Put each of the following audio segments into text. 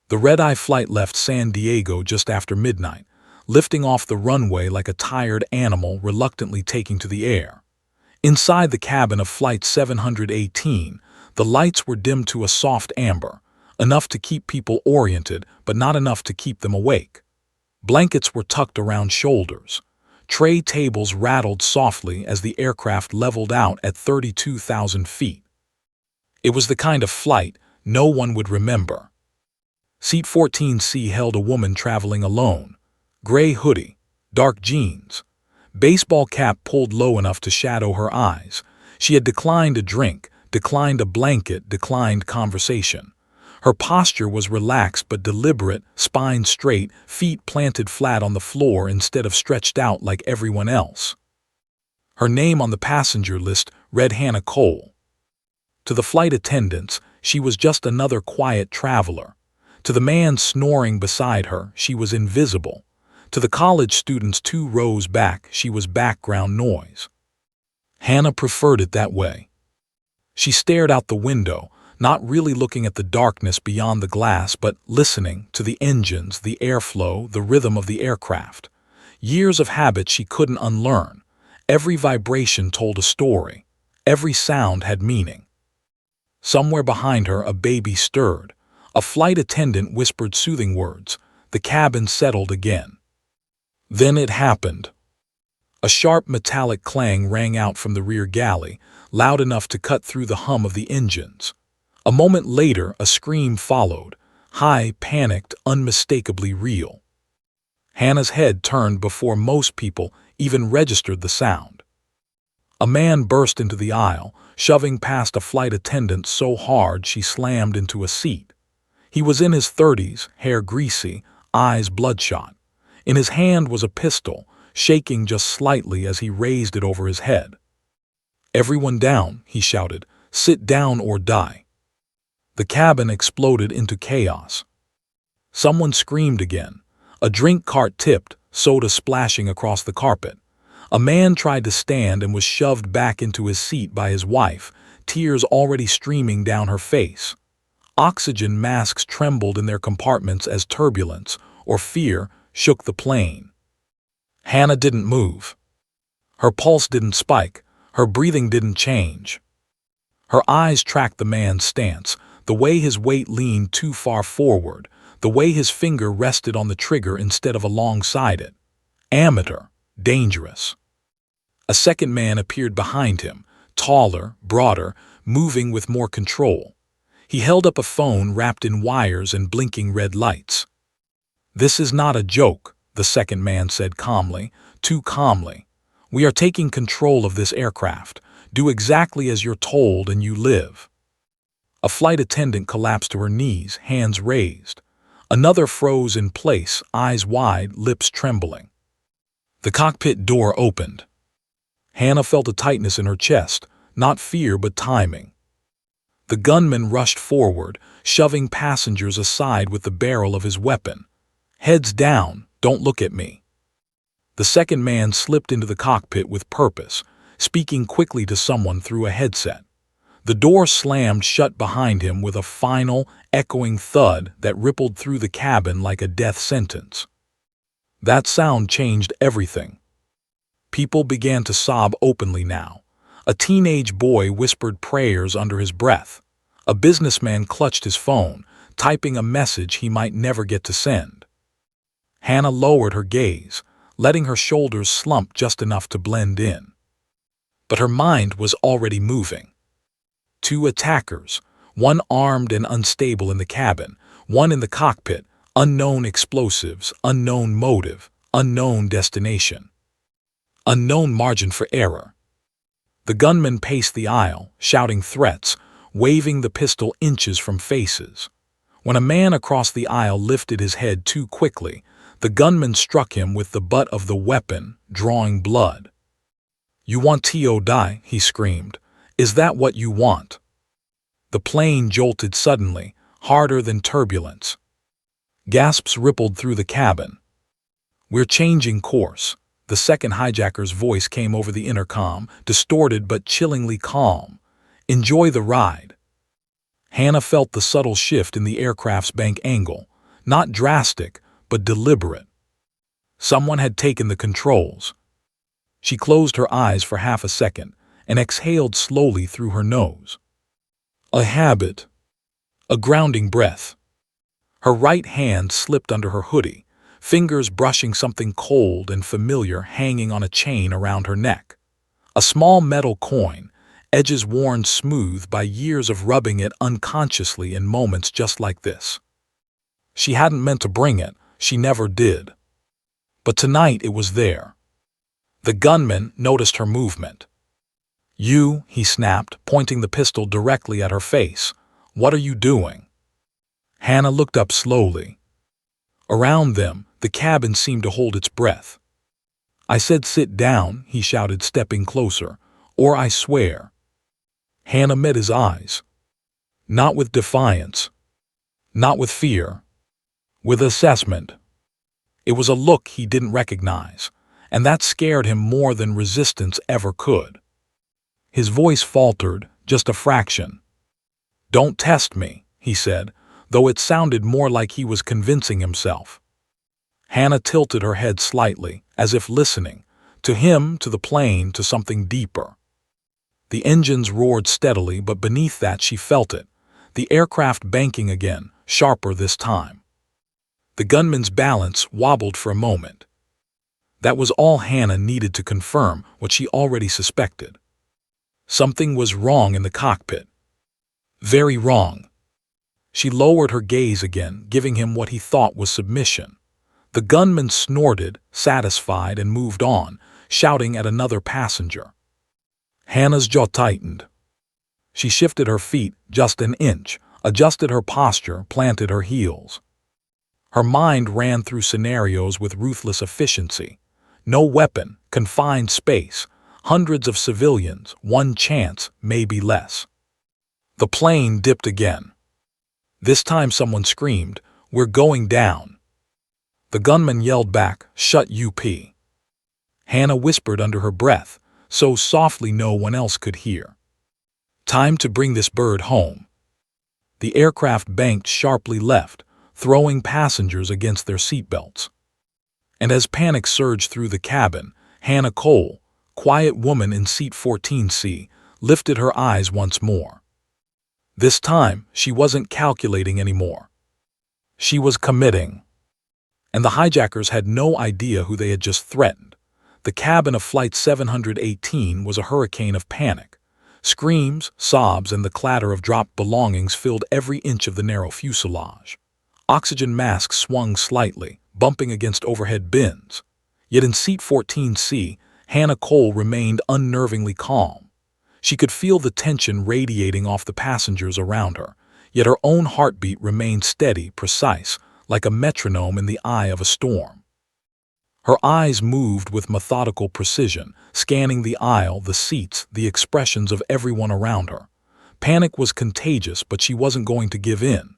The red-eye flight left San Diego just after midnight, lifting off the runway like a tired animal reluctantly taking to the air. Inside the cabin of Flight 718, the lights were dimmed to a soft amber, enough to keep people oriented but not enough to keep them awake. Blankets were tucked around shoulders. Tray tables rattled softly as the aircraft leveled out at 32,000 feet. It was the kind of flight no one would remember. Seat 14C held a woman traveling alone. Gray hoodie, dark jeans, baseball cap pulled low enough to shadow her eyes. She had declined a drink, declined a blanket, declined conversation. Her posture was relaxed but deliberate, spine straight, feet planted flat on the floor instead of stretched out like everyone else. Her name on the passenger list read Hannah Cole. To the flight attendants, she was just another quiet traveler. To the man snoring beside her, she was invisible. To the college students 2 rows back, she was background noise. Hannah preferred it that way. She stared out the window, not really looking at the darkness beyond the glass, but listening to the engines, the airflow, the rhythm of the aircraft. Years of habit she couldn't unlearn. Every vibration told a story. Every sound had meaning. Somewhere behind her, a baby stirred. A flight attendant whispered soothing words. The cabin settled again. Then it happened. A sharp metallic clang rang out from the rear galley, loud enough to cut through the hum of the engines. A moment later, a scream followed, high, panicked, unmistakably real. Hannah's head turned before most people even registered the sound. A man burst into the aisle, shoving past a flight attendant so hard she slammed into a seat. He was in his 30s, hair greasy, eyes bloodshot. In his hand was a pistol, shaking just slightly as he raised it over his head. "Everyone down," he shouted. "Sit down or die." The cabin exploded into chaos. Someone screamed again. A drink cart tipped, soda splashing across the carpet. A man tried to stand and was shoved back into his seat by his wife, tears already streaming down her face. Oxygen masks trembled in their compartments as turbulence, or fear, shook the plane. Hannah didn't move. Her pulse didn't spike. Her breathing didn't change. Her eyes tracked the man's stance, the way his weight leaned too far forward, the way his finger rested on the trigger instead of alongside it. Amateur, dangerous. A second man appeared behind him, taller, broader, moving with more control. He held up a phone wrapped in wires and blinking red lights. "This is not a joke," the second man said calmly, too calmly. "We are taking control of this aircraft. Do exactly as you're told and you live." A flight attendant collapsed to her knees, hands raised. Another froze in place, eyes wide, lips trembling. The cockpit door opened. Hannah felt a tightness in her chest, not fear but timing. The gunman rushed forward, shoving passengers aside with the barrel of his weapon. "Heads down, don't look at me." The second man slipped into the cockpit with purpose, speaking quickly to someone through a headset. The door slammed shut behind him with a final, echoing thud that rippled through the cabin like a death sentence. That sound changed everything. People began to sob openly now. A teenage boy whispered prayers under his breath. A businessman clutched his phone, typing a message he might never get to send. Hannah lowered her gaze, letting her shoulders slump just enough to blend in. But her mind was already moving. 2 attackers, one armed and unstable in the cabin, one in the cockpit, unknown explosives, unknown motive, unknown destination. Unknown margin for error. The gunman paced the aisle, shouting threats, waving the pistol inches from faces. When a man across the aisle lifted his head too quickly, the gunman struck him with the butt of the weapon, drawing blood. "You want to die," he screamed. "Is that what you want?" The plane jolted suddenly, harder than turbulence. Gasps rippled through the cabin. "We're changing course." The second hijacker's voice came over the intercom, distorted but chillingly calm. "Enjoy the ride." Hannah felt the subtle shift in the aircraft's bank angle. not drastic, but deliberate. Someone had taken the controls. She closed her eyes for half a second and exhaled slowly through her nose. A habit. A grounding breath. Her right hand slipped under her hoodie, fingers brushing something cold and familiar hanging on a chain around her neck. A small metal coin, edges worn smooth by years of rubbing it unconsciously in moments just like this. She hadn't meant to bring it, she never did. But tonight it was there. The gunman noticed her movement. "You," he snapped, pointing the pistol directly at her face. "What are you doing?" Hannah looked up slowly. Around them, the cabin seemed to hold its breath. "I said sit down," he shouted, stepping closer, "or I swear." Hannah met his eyes. Not with defiance. Not with fear. With assessment. It was a look he didn't recognize, and that scared him more than resistance ever could. His voice faltered, just a fraction. "Don't test me," he said, though it sounded more like he was convincing himself. Hannah tilted her head slightly, as if listening, to him, to the plane, to something deeper. The engines roared steadily, but beneath that she felt it, the aircraft banking again, sharper this time. The gunman's balance wobbled for a moment. That was all Hannah needed to confirm what she already suspected. Something was wrong in the cockpit. Very wrong. She lowered her gaze again, giving him what he thought was submission. The gunman snorted, satisfied, and moved on, shouting at another passenger. Hannah's jaw tightened. She shifted her feet just an inch, adjusted her posture, planted her heels. Her mind ran through scenarios with ruthless efficiency. No weapon, confined space, hundreds of civilians, one chance, maybe less. The plane dipped again. This time someone screamed, "We're going down." The gunman yelled back, "Shut up." Hannah whispered under her breath, so softly no one else could hear. "Time to bring this bird home." The aircraft banked sharply left, throwing passengers against their seatbelts. And as panic surged through the cabin, Hannah Cole, quiet woman in seat 14C, lifted her eyes once more. This time, she wasn't calculating anymore. She was committing. And the hijackers had no idea who they had just threatened. The cabin of Flight 718 was a hurricane of panic. Screams, sobs, and the clatter of dropped belongings filled every inch of the narrow fuselage. Oxygen masks swung slightly, bumping against overhead bins. Yet in seat 14C, Hannah Cole remained unnervingly calm. She could feel the tension radiating off the passengers around her, yet her own heartbeat remained steady, precise, like a metronome in the eye of a storm. Her eyes moved with methodical precision, scanning the aisle, the seats, the expressions of everyone around her. Panic was contagious, but she wasn't going to give in.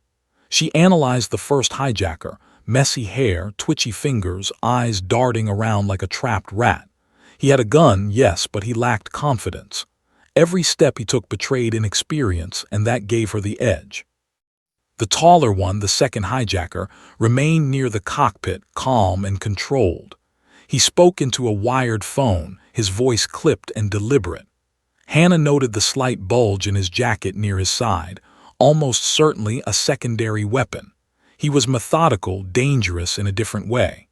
She analyzed the first hijacker, messy hair, twitchy fingers, eyes darting around like a trapped rat. He had a gun, yes, but he lacked confidence. Every step he took betrayed inexperience, and that gave her the edge. The taller one, the second hijacker, remained near the cockpit, calm and controlled. He spoke into a wired phone, his voice clipped and deliberate. Hannah noted the slight bulge in his jacket near his side, almost certainly a secondary weapon. He was methodical, dangerous in a different way.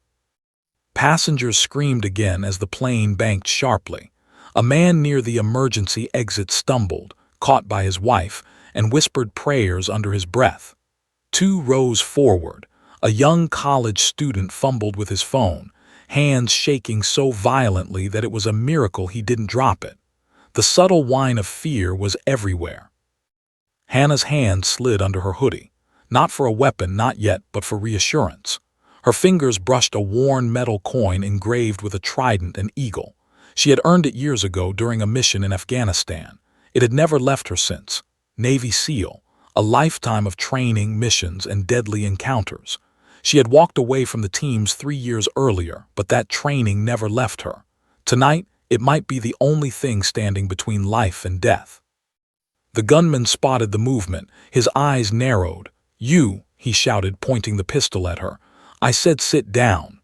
Passengers screamed again as the plane banked sharply. A man near the emergency exit stumbled, caught by his wife, and whispered prayers under his breath. Two rows forward, a young college student fumbled with his phone, hands shaking so violently that it was a miracle he didn't drop it. The subtle whine of fear was everywhere. Hannah's hand slid under her hoodie, not for a weapon, not yet, but for reassurance. Her fingers brushed a worn metal coin engraved with a trident and eagle. She had earned it years ago during a mission in Afghanistan. It had never left her since. Navy SEAL, a lifetime of training, missions, and deadly encounters. She had walked away from the teams 3 years earlier, but that training never left her. Tonight, it might be the only thing standing between life and death. The gunman spotted the movement. His eyes narrowed. "You," he shouted, pointing the pistol at her. "I said sit down."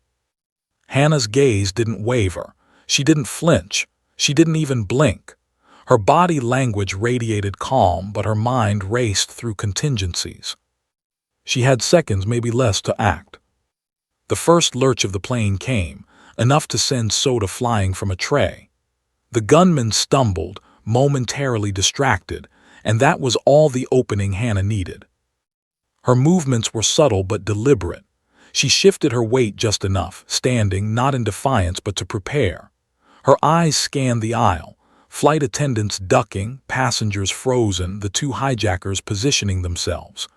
Hannah's gaze didn't waver. She didn't flinch. She didn't even blink. Her body language radiated calm, but her mind raced through contingencies. She had seconds, maybe less, to act. The first lurch of the plane came, enough to send soda flying from a tray. The gunman stumbled, momentarily distracted, and that was all the opening Hannah needed. Her movements were subtle but deliberate. She shifted her weight just enough, standing not in defiance but to prepare. Her eyes scanned the aisle, flight attendants ducking, passengers frozen, the two hijackers positioning themselves.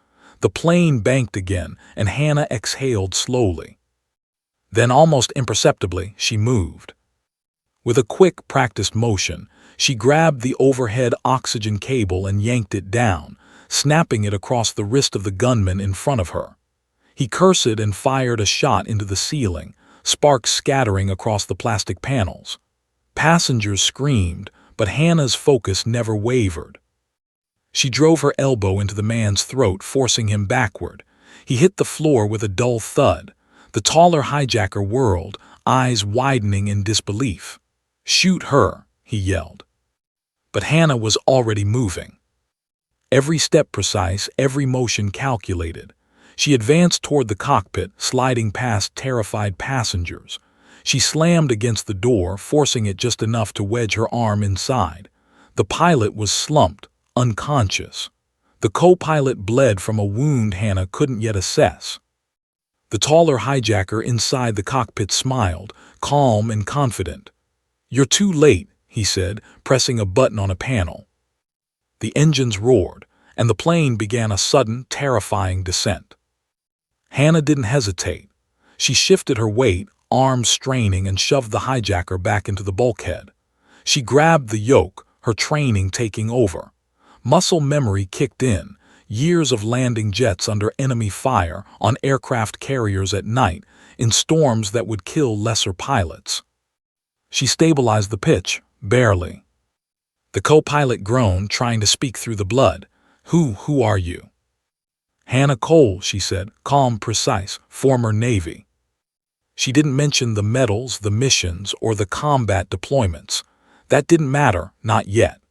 The plane banked again, and Hannah exhaled slowly. Then, almost imperceptibly, she moved. With a quick, practiced motion, she grabbed the overhead oxygen cable and yanked it down, snapping it across the wrist of the gunman in front of her. He cursed and fired a shot into the ceiling, sparks scattering across the plastic panels. Passengers screamed, but Hannah's focus never wavered. She drove her elbow into the man's throat, forcing him backward. He hit the floor with a dull thud. The taller hijacker whirled, eyes widening in disbelief. "Shoot her," he yelled. But Hannah was already moving. Every step precise, every motion calculated. She advanced toward the cockpit, sliding past terrified passengers. She slammed against the door, forcing it just enough to wedge her arm inside. The pilot was slumped, unconscious. The co-pilot bled from a wound Hannah couldn't yet assess. The taller hijacker inside the cockpit smiled, calm and confident. "You're too late," he said, pressing a button on a panel. The engines roared, and the plane began a sudden, terrifying descent. Hannah didn't hesitate. She shifted her weight, arms straining, and shoved the hijacker back into the bulkhead. She grabbed the yoke, her training taking over. Muscle memory kicked in, years of landing jets under enemy fire, on aircraft carriers at night, in storms that would kill lesser pilots. She stabilized the pitch, barely. The co-pilot groaned, trying to speak through the blood. Who are you?" "Hannah Cole," she said, calm, precise, former Navy. She didn't mention the medals, the missions, or the combat deployments. That didn't matter, not yet.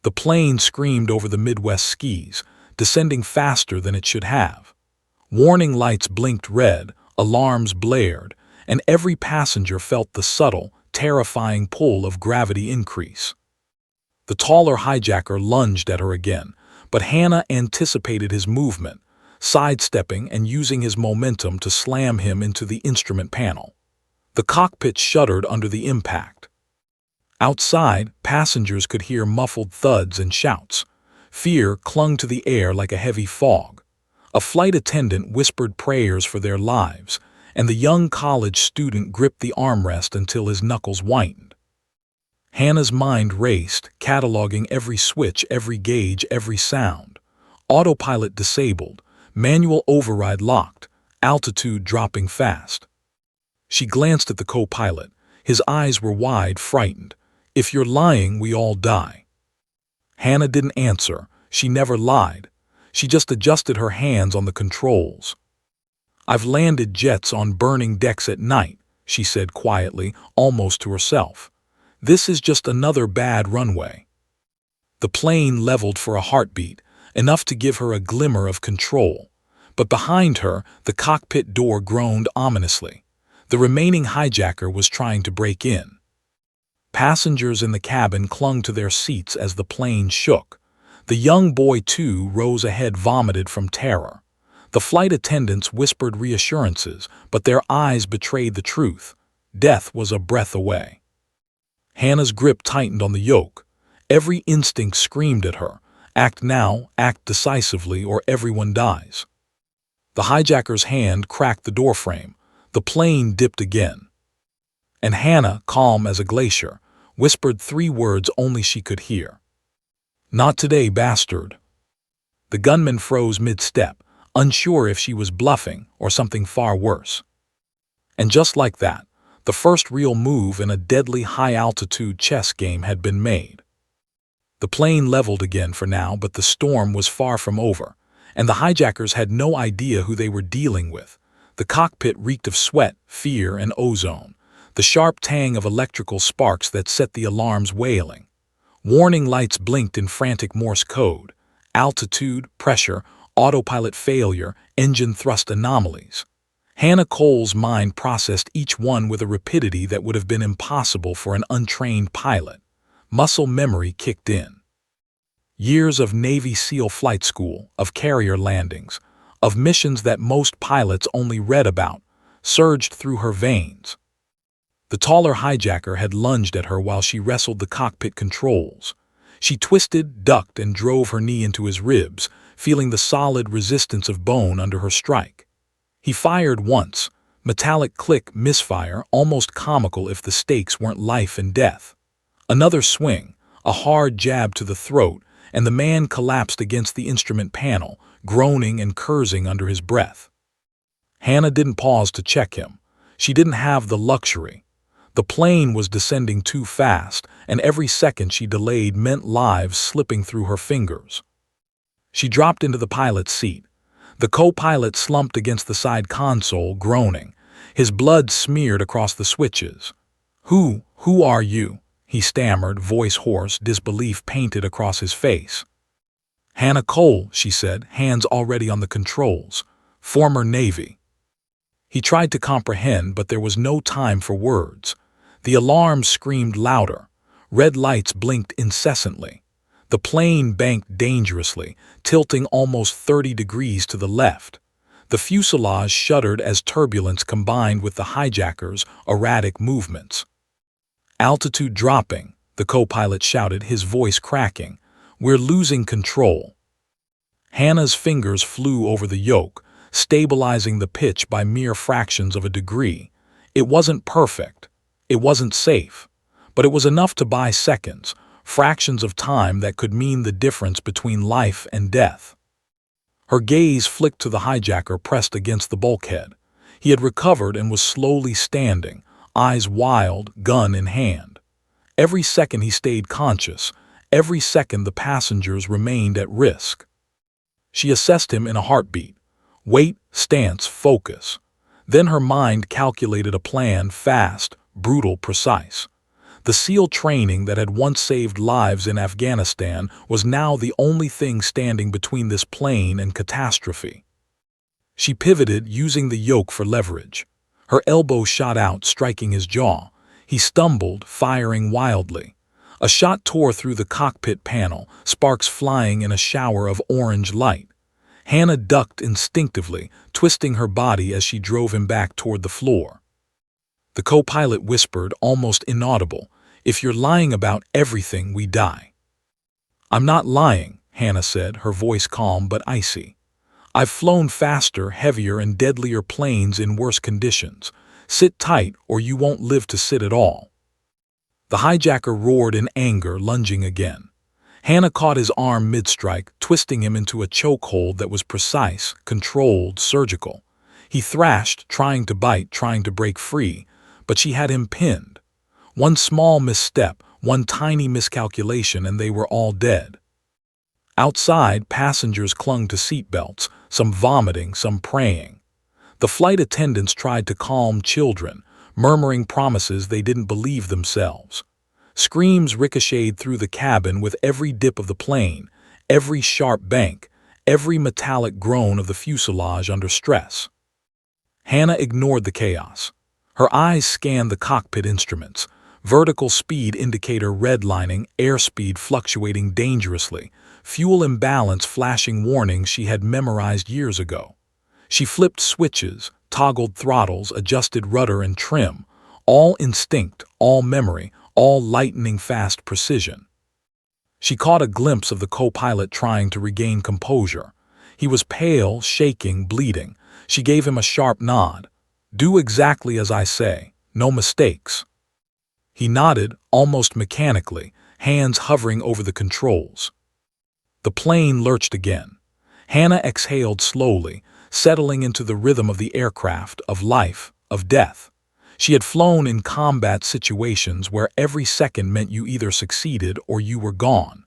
The plane screamed over the Midwest skis, descending faster than it should have. Warning lights blinked red, alarms blared, and every passenger felt the subtle, terrifying pull of gravity increase. The taller hijacker lunged at her again, but Hannah anticipated his movement, sidestepping and using his momentum to slam him into the instrument panel. The cockpit shuddered under the impact. Outside, passengers could hear muffled thuds and shouts. Fear clung to the air like a heavy fog. A flight attendant whispered prayers for their lives, and the young college student gripped the armrest until his knuckles whitened. Hannah's mind raced, cataloging every switch, every gauge, every sound. Autopilot disabled, manual override locked, altitude dropping fast. She glanced at the co-pilot. His eyes were wide, frightened. "If you're lying, we all die." Hannah didn't answer. She never lied. She just adjusted her hands on the controls. "I've landed jets on burning decks at night," she said quietly, almost to herself. "This is just another bad runway." The plane leveled for a heartbeat, enough to give her a glimmer of control. But behind her, the cockpit door groaned ominously. The remaining hijacker was trying to break in. Passengers in the cabin clung to their seats as the plane shook. The young boy, too, rose ahead, vomited from terror. The flight attendants whispered reassurances, but their eyes betrayed the truth. Death was a breath away. Hannah's grip tightened on the yoke. Every instinct screamed at her. Act now, act decisively, or everyone dies. The hijacker's hand cracked the doorframe. The plane dipped again. And Hannah, calm as a glacier, whispered 3 words only she could hear. "Not today, bastard." The gunman froze mid-step, unsure if she was bluffing or something far worse. And just like that, the first real move in a deadly high-altitude chess game had been made. The plane leveled again for now, but the storm was far from over, and the hijackers had no idea who they were dealing with. The cockpit reeked of sweat, fear, and ozone, the sharp tang of electrical sparks that set the alarms wailing. Warning lights blinked in frantic Morse code: altitude, pressure, autopilot failure, engine thrust anomalies. Hannah Cole's mind processed each one with a rapidity that would have been impossible for an untrained pilot. Muscle memory kicked in. Years of Navy SEAL flight school, of carrier landings, of missions that most pilots only read about, surged through her veins. The taller hijacker had lunged at her while she wrestled the cockpit controls. She twisted, ducked, and drove her knee into his ribs, feeling the solid resistance of bone under her strike. He fired once, metallic click, misfire, almost comical if the stakes weren't life and death. Another swing, a hard jab to the throat, and the man collapsed against the instrument panel, groaning and cursing under his breath. Hannah didn't pause to check him. She didn't have the luxury. The plane was descending too fast, and every second she delayed meant lives slipping through her fingers. She dropped into the pilot's seat. The co-pilot slumped against the side console, groaning. His blood smeared across the switches. Who are you?" he stammered, voice hoarse, disbelief painted across his face. "Hannah Cole," she said, hands already on the controls. "Former Navy." He tried to comprehend, but there was no time for words. The alarm screamed louder. Red lights blinked incessantly. The plane banked dangerously, tilting almost 30 degrees to the left. The fuselage shuddered as turbulence combined with the hijacker's erratic movements. "Altitude dropping," the co-pilot shouted, his voice cracking. "We're losing control." Hannah's fingers flew over the yoke, stabilizing the pitch by mere fractions of a degree. It wasn't perfect. It wasn't safe. But it was enough to buy seconds, fractions of time that could mean the difference between life and death. Her gaze flicked to the hijacker pressed against the bulkhead. He had recovered and was slowly standing, eyes wild, gun in hand. Every second he stayed conscious. Every second the passengers remained at risk. She assessed him in a heartbeat. Weight, stance, focus. Then her mind calculated a plan, fast, brutal, precise. The SEAL training that had once saved lives in Afghanistan was now the only thing standing between this plane and catastrophe. She pivoted, using the yoke for leverage. Her elbow shot out, striking his jaw. He stumbled, firing wildly. A shot tore through the cockpit panel, sparks flying in a shower of orange light. Hannah ducked instinctively, twisting her body as she drove him back toward the floor. The co-pilot whispered, almost inaudible, "If you're lying about everything, we die." "I'm not lying," Hannah said, her voice calm but icy. "I've flown faster, heavier, and deadlier planes in worse conditions. Sit tight, or you won't live to sit at all." The hijacker roared in anger, lunging again. Hannah caught his arm mid-strike, twisting him into a chokehold that was precise, controlled, surgical. He thrashed, trying to bite, trying to break free, but she had him pinned. One small misstep, one tiny miscalculation, and they were all dead. Outside, passengers clung to seatbelts, some vomiting, some praying. The flight attendants tried to calm children, murmuring promises they didn't believe themselves. Screams ricocheted through the cabin with every dip of the plane, every sharp bank, every metallic groan of the fuselage under stress. Hannah ignored the chaos. Her eyes scanned the cockpit instruments, vertical speed indicator redlining, airspeed fluctuating dangerously, fuel imbalance flashing warnings she had memorized years ago. She flipped switches, toggled throttles, adjusted rudder and trim, all instinct, all memory, all lightning-fast precision. She caught a glimpse of the co-pilot trying to regain composure. He was pale, shaking, bleeding. She gave him a sharp nod. "Do exactly as I say. No mistakes." He nodded, almost mechanically, hands hovering over the controls. The plane lurched again. Hannah exhaled slowly, settling into the rhythm of the aircraft, of life, of death. She had flown in combat situations where every second meant you either succeeded or you were gone.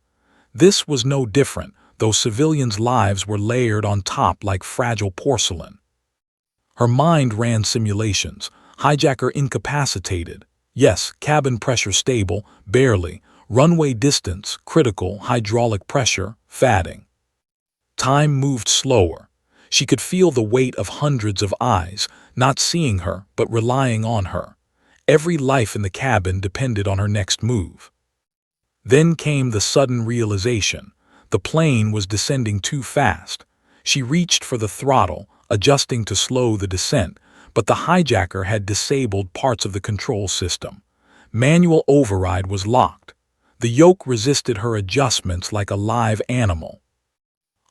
This was no different, though civilians' lives were layered on top like fragile porcelain. Her mind ran simulations. Hijacker incapacitated. Yes, cabin pressure stable, barely. Runway distance, critical, hydraulic pressure, fatting. Time moved slower. She could feel the weight of hundreds of eyes, not seeing her, but relying on her. Every life in the cabin depended on her next move. Then came the sudden realization. The plane was descending too fast. She reached for the throttle, adjusting to slow the descent, but the hijacker had disabled parts of the control system. Manual override was locked. The yoke resisted her adjustments like a live animal.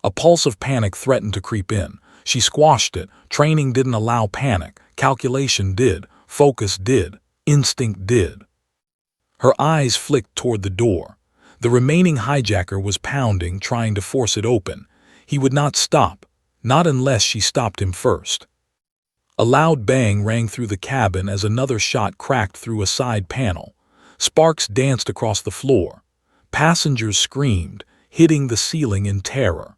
A pulse of panic threatened to creep in. She squashed it. Training didn't allow panic. Calculation did. Focus did. Instinct did. Her eyes flicked toward the door. The remaining hijacker was pounding, trying to force it open. He would not stop, not unless she stopped him first. A loud bang rang through the cabin as another shot cracked through a side panel. Sparks danced across the floor. Passengers screamed, hitting the ceiling in terror.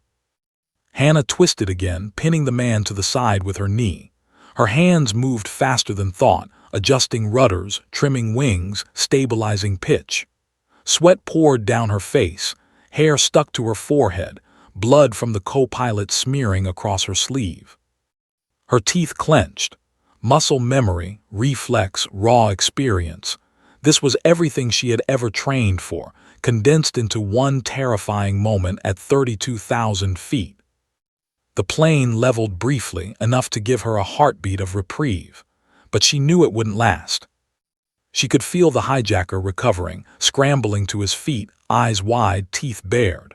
Hannah twisted again, pinning the man to the side with her knee. Her hands moved faster than thought, adjusting rudders, trimming wings, stabilizing pitch. Sweat poured down her face, hair stuck to her forehead, blood from the co-pilot smearing across her sleeve. Her teeth clenched. Muscle memory, reflex, raw experience. This was everything she had ever trained for, condensed into one terrifying moment at 32,000 feet. The plane leveled briefly, enough to give her a heartbeat of reprieve, but she knew it wouldn't last. She could feel the hijacker recovering, scrambling to his feet, eyes wide, teeth bared.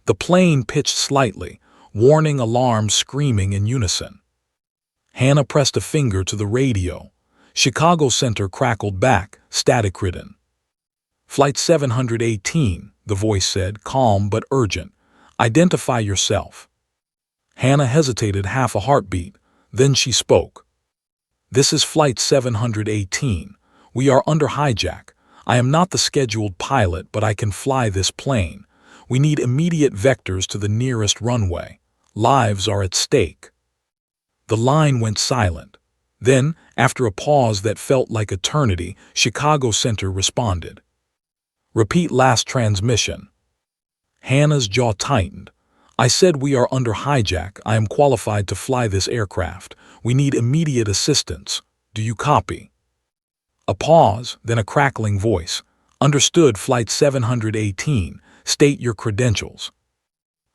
The plane pitched slightly, warning alarms screaming in unison. Hannah pressed a finger to the radio. Chicago Center crackled back, static-ridden. "Flight 718, the voice said, calm but urgent. "Identify yourself." Hannah hesitated half a heartbeat. Then she spoke. "This is Flight 718. We are under hijack. I am not the scheduled pilot, but I can fly this plane. We need immediate vectors to the nearest runway. Lives are at stake." The line went silent. Then, after a pause that felt like eternity, Chicago Center responded. "Repeat last transmission." Hannah's jaw tightened. "I said we are under hijack. I am qualified to fly this aircraft. We need immediate assistance. Do you copy?" A pause, then a crackling voice. "Understood, Flight 718. State your credentials."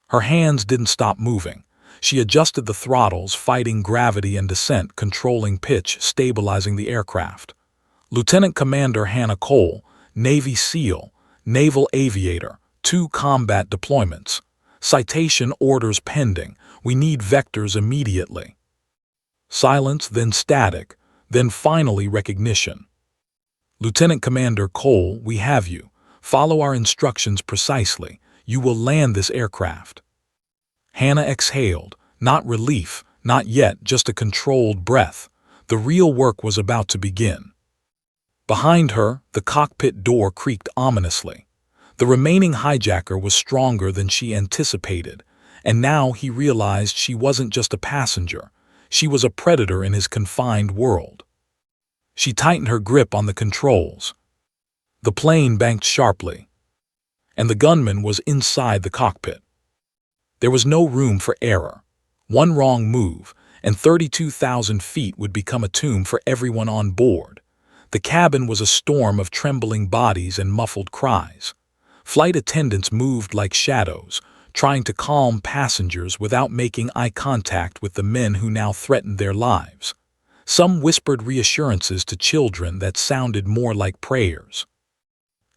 Her hands didn't stop moving. She adjusted the throttles, fighting gravity and descent, controlling pitch, stabilizing the aircraft. "Lieutenant Commander Hannah Cole, Navy SEAL, Naval Aviator, 2 combat deployments. Citation orders pending. We need vectors immediately." Silence, then static, then finally recognition. "Lieutenant Commander Cole, we have you. Follow our instructions precisely. You will land this aircraft." Hannah exhaled. Not relief, not yet, just a controlled breath. The real work was about to begin. Behind her, the cockpit door creaked ominously. The remaining hijacker was stronger than she anticipated, and now he realized she wasn't just a passenger. She was a predator in his confined world. She tightened her grip on the controls. The plane banked sharply, and the gunman was inside the cockpit. There was no room for error. One wrong move, and 32,000 feet would become a tomb for everyone on board. The cabin was a storm of trembling bodies and muffled cries. Flight attendants moved like shadows, trying to calm passengers without making eye contact with the men who now threatened their lives. Some whispered reassurances to children that sounded more like prayers.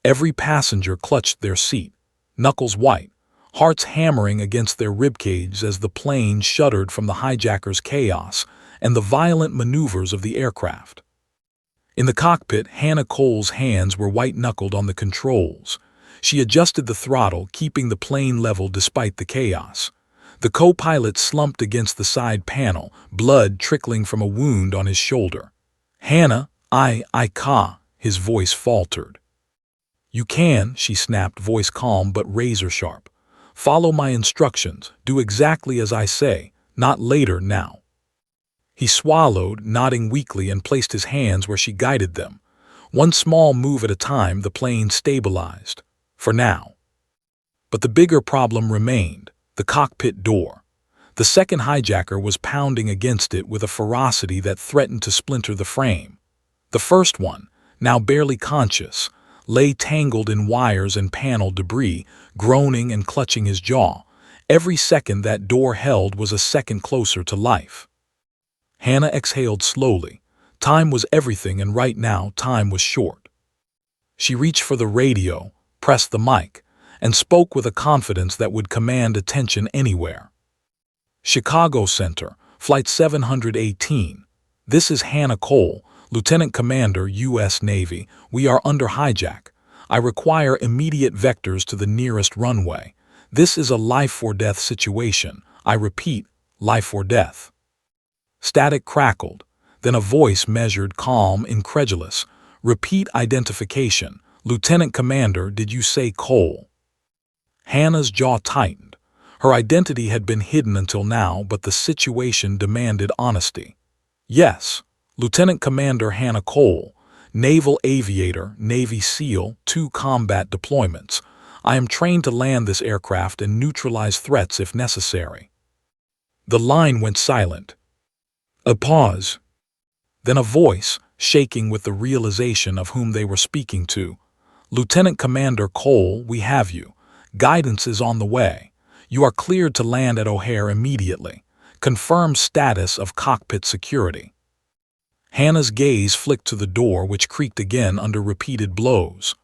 Every passenger clutched their seat, knuckles white, hearts hammering against their ribcage as the plane shuddered from the hijacker's chaos and the violent maneuvers of the aircraft. In the cockpit, Hannah Cole's hands were white-knuckled on the controls. She adjusted the throttle, keeping the plane level despite the chaos. The co-pilot slumped against the side panel, blood trickling from a wound on his shoulder. "Hannah, his voice faltered. "You can," she snapped, voice calm but razor-sharp. Follow my instructions. Do exactly as I say, not later now. He swallowed, nodding weakly, and placed his hands where she guided them. One small move at a time, the plane stabilized. For now. But the bigger problem remained, the cockpit door. The second hijacker was pounding against it with a ferocity that threatened to splinter the frame. The first one, now barely conscious, lay tangled in wires and panel debris, groaning and clutching his jaw. Every second that door held was a second closer to life. Hannah exhaled slowly. Time was everything, and right now time was short. She reached for the radio, pressed the mic, and spoke with a confidence that would command attention anywhere. Chicago Center, Flight 718. This is Hannah Cole, Lieutenant Commander, U.S. Navy. We are under hijack. I require immediate vectors to the nearest runway. This is a life-or-death situation. I repeat, life or death. Static crackled. Then a voice measured, calm, incredulous. Repeat identification. Lieutenant Commander, did you say Cole? Hannah's jaw tightened. Her identity had been hidden until now, but the situation demanded honesty. Yes, Lieutenant Commander Hannah Cole, Naval Aviator, Navy SEAL, 2 combat deployments. I am trained to land this aircraft and neutralize threats if necessary. The line went silent. A pause. Then a voice, shaking with the realization of whom they were speaking to. Lieutenant Commander Cole, we have you. Guidance is on the way. You are cleared to land at O'Hare immediately. Confirm status of cockpit security. Hannah's gaze flicked to the door, which creaked again under repeated blows.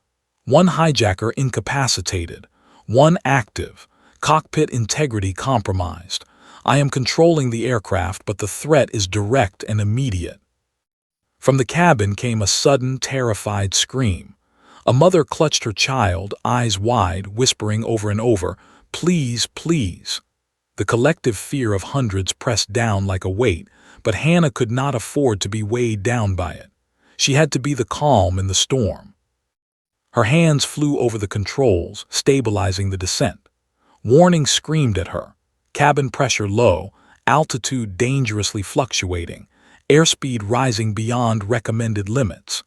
One hijacker incapacitated. One active. Cockpit integrity compromised. I am controlling the aircraft, but the threat is direct and immediate. From the cabin came a sudden, terrified scream. A mother clutched her child, eyes wide, whispering over and over, "Please, please." The collective fear of hundreds pressed down like a weight, but Hannah could not afford to be weighed down by it. She had to be the calm in the storm. Her hands flew over the controls, stabilizing the descent. Warning screamed at her. Cabin pressure low, altitude dangerously fluctuating, airspeed rising beyond recommended limits.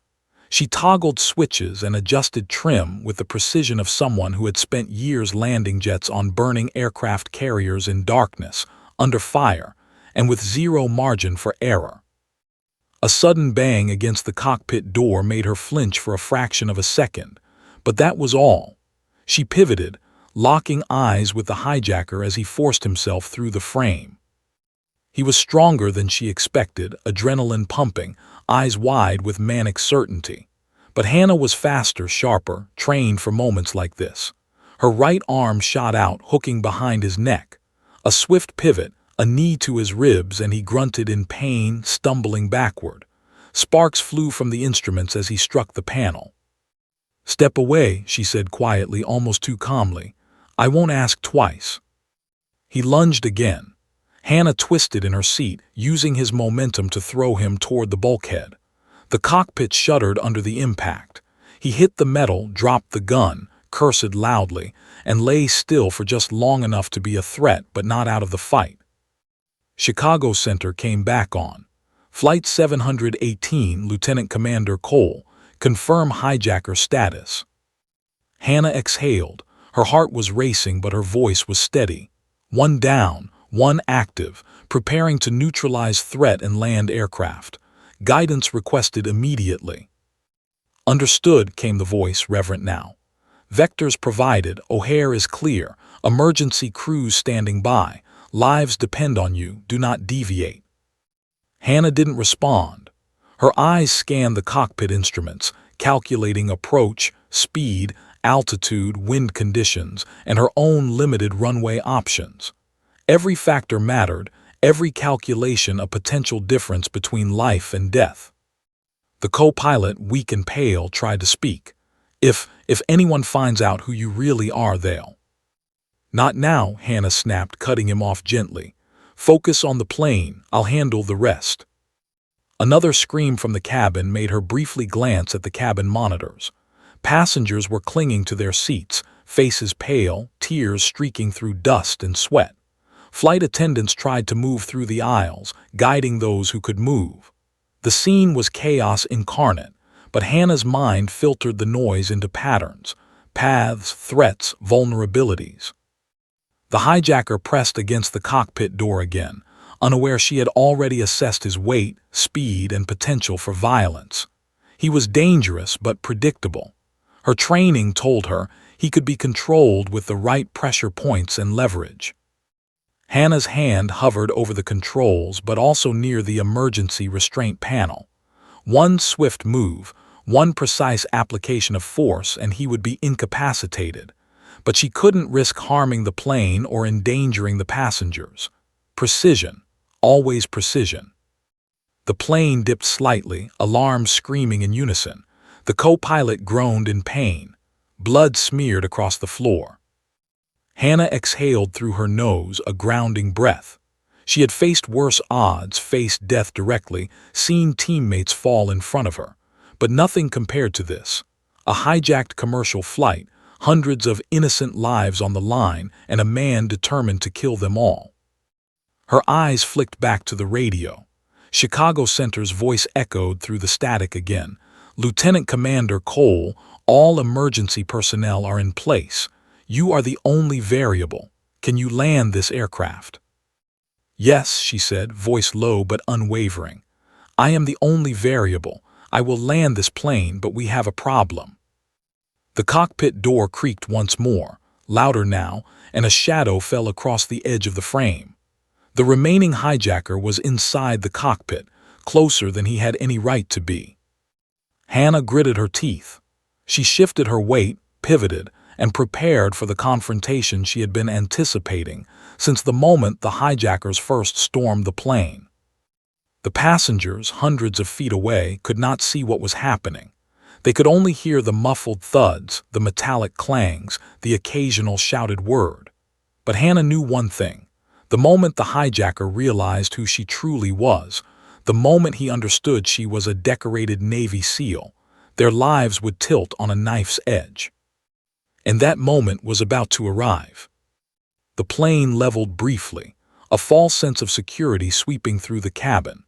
She toggled switches and adjusted trim with the precision of someone who had spent years landing jets on burning aircraft carriers in darkness, under fire, and with zero margin for error. A sudden bang against the cockpit door made her flinch for a fraction of a second, but that was all. She pivoted, locking eyes with the hijacker as he forced himself through the frame. He was stronger than she expected, adrenaline pumping, eyes wide with manic certainty. But Hannah was faster, sharper, trained for moments like this. Her right arm shot out, hooking behind his neck. A swift pivot, a knee to his ribs, and he grunted in pain, stumbling backward. Sparks flew from the instruments as he struck the panel. "Step away," she said quietly, almost too calmly. "I won't ask twice." He lunged again. Hannah twisted in her seat, using his momentum to throw him toward the bulkhead. The cockpit shuddered under the impact. He hit the metal, dropped the gun, cursed loudly, and lay still for just long enough to be a threat but not out of the fight. Chicago Center came back on. Flight 718, Lieutenant Commander Cole, confirm hijacker status. Hannah exhaled. Her heart was racing, but her voice was steady. One down, one active, preparing to neutralize threat and land aircraft. Guidance requested immediately. Understood, came the voice, reverent now. Vectors provided, O'Hare is clear, emergency crews standing by. Lives depend on you, do not deviate. Hannah didn't respond. Her eyes scanned the cockpit instruments, calculating approach, speed, altitude, wind conditions, and her own limited runway options. Every factor mattered, every calculation a potential difference between life and death. The co-pilot, weak and pale, tried to speak. If anyone finds out who you really are, they'll. Not now, Hannah snapped, cutting him off gently. Focus on the plane, I'll handle the rest. Another scream from the cabin made her briefly glance at the cabin monitors. Passengers were clinging to their seats, faces pale, tears streaking through dust and sweat. Flight attendants tried to move through the aisles, guiding those who could move. The scene was chaos incarnate, but Hannah's mind filtered the noise into patterns, paths, threats, vulnerabilities. The hijacker pressed against the cockpit door again, unaware she had already assessed his weight, speed, and potential for violence. He was dangerous but predictable. Her training told her he could be controlled with the right pressure points and leverage. Hannah's hand hovered over the controls but also near the emergency restraint panel. One swift move, one precise application of force, and he would be incapacitated. But she couldn't risk harming the plane or endangering the passengers. Precision, always precision. The plane dipped slightly, alarms screaming in unison. The co-pilot groaned in pain. Blood smeared across the floor. Hannah exhaled through her nose, a grounding breath. She had faced worse odds, faced death directly, seen teammates fall in front of her. But nothing compared to this. A hijacked commercial flight, hundreds of innocent lives on the line, and a man determined to kill them all. Her eyes flicked back to the radio. Chicago Center's voice echoed through the static again. Lieutenant Commander Cole, all emergency personnel are in place. You are the only variable. Can you land this aircraft? Yes, she said, voice low but unwavering. I am the only variable. I will land this plane, but we have a problem. The cockpit door creaked once more, louder now, and a shadow fell across the edge of the frame. The remaining hijacker was inside the cockpit, closer than he had any right to be. Hannah gritted her teeth. She shifted her weight, pivoted, and prepared for the confrontation she had been anticipating since the moment the hijackers first stormed the plane. The passengers, hundreds of feet away, could not see what was happening. They could only hear the muffled thuds, the metallic clangs, the occasional shouted word. But Hannah knew one thing. The moment the hijacker realized who she truly was, the moment he understood she was a decorated Navy SEAL, their lives would tilt on a knife's edge. And that moment was about to arrive. The plane leveled briefly, a false sense of security sweeping through the cabin.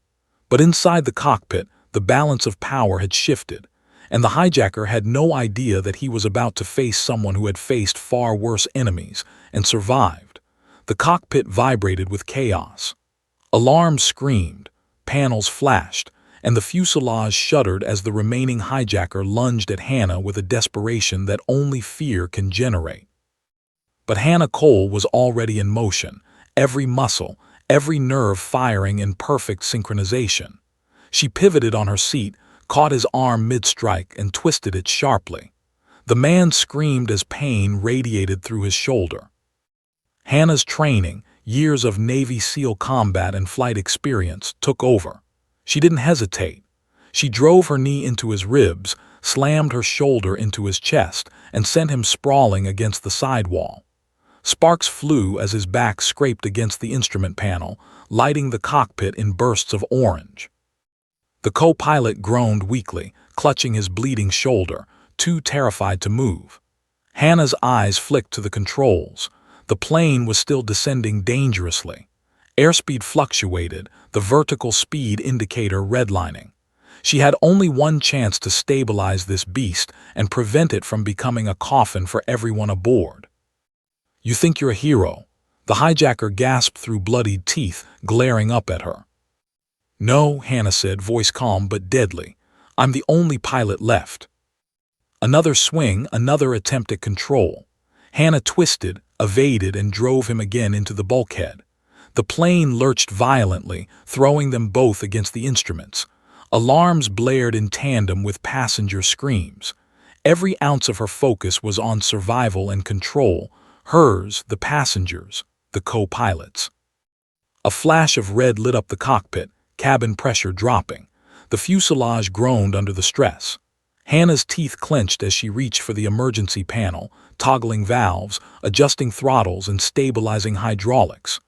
But inside the cockpit, the balance of power had shifted, and the hijacker had no idea that he was about to face someone who had faced far worse enemies and survived. The cockpit vibrated with chaos. Alarms screamed, panels flashed, and the fuselage shuddered as the remaining hijacker lunged at Hannah with a desperation that only fear can generate. But Hannah Cole was already in motion, every muscle, every nerve firing in perfect synchronization. She pivoted on her seat, caught his arm mid-strike, and twisted it sharply. The man screamed as pain radiated through his shoulder. Hannah's training, years of Navy SEAL combat and flight experience, took over. She didn't hesitate. She drove her knee into his ribs, slammed her shoulder into his chest, and sent him sprawling against the sidewall. Sparks flew as his back scraped against the instrument panel, lighting the cockpit in bursts of orange. The co-pilot groaned weakly, clutching his bleeding shoulder, too terrified to move. Hannah's eyes flicked to the controls. The plane was still descending dangerously. Airspeed fluctuated, the vertical speed indicator redlining. She had only one chance to stabilize this beast and prevent it from becoming a coffin for everyone aboard. You think you're a hero? The hijacker gasped through bloodied teeth, glaring up at her. No, Hannah said, voice calm but deadly. I'm the only pilot left. Another swing, another attempt at control. Hannah twisted, evaded, and drove him again into the bulkhead. The plane lurched violently, throwing them both against the instruments. Alarms blared in tandem with passenger screams. Every ounce of her focus was on survival and control, hers, the passengers, the co-pilots. A flash of red lit up the cockpit, cabin pressure dropping. The fuselage groaned under the stress. Hannah's teeth clenched as she reached for the emergency panel, toggling valves, adjusting throttles, and stabilizing hydraulics.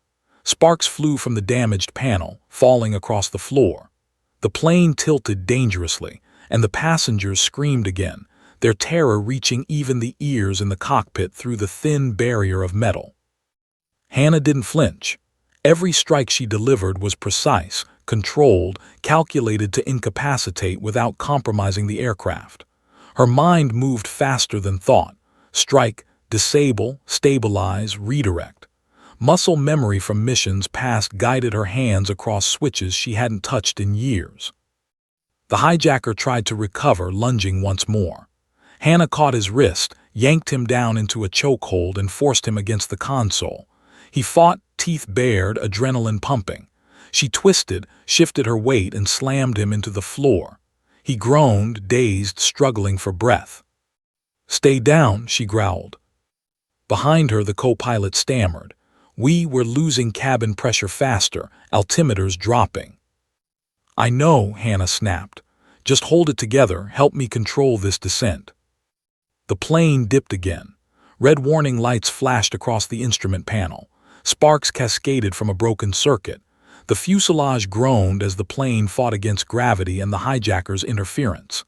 Sparks flew from the damaged panel, falling across the floor. The plane tilted dangerously, and the passengers screamed again, their terror reaching even the ears in the cockpit through the thin barrier of metal. Hannah didn't flinch. Every strike she delivered was precise, controlled, calculated to incapacitate without compromising the aircraft. Her mind moved faster than thought. Strike, disable, stabilize, redirect. Muscle memory from missions past guided her hands across switches she hadn't touched in years. The hijacker tried to recover, lunging once more. Hannah caught his wrist, yanked him down into a chokehold, and forced him against the console. He fought, teeth bared, adrenaline pumping. She twisted, shifted her weight, and slammed him into the floor. He groaned, dazed, struggling for breath. "Stay down," she growled. Behind her, the co-pilot stammered. "We were losing cabin pressure faster, altimeters dropping." "I know," Hannah snapped. "Just hold it together, help me control this descent." The plane dipped again. Red warning lights flashed across the instrument panel. Sparks cascaded from a broken circuit. The fuselage groaned as the plane fought against gravity and the hijacker's interference.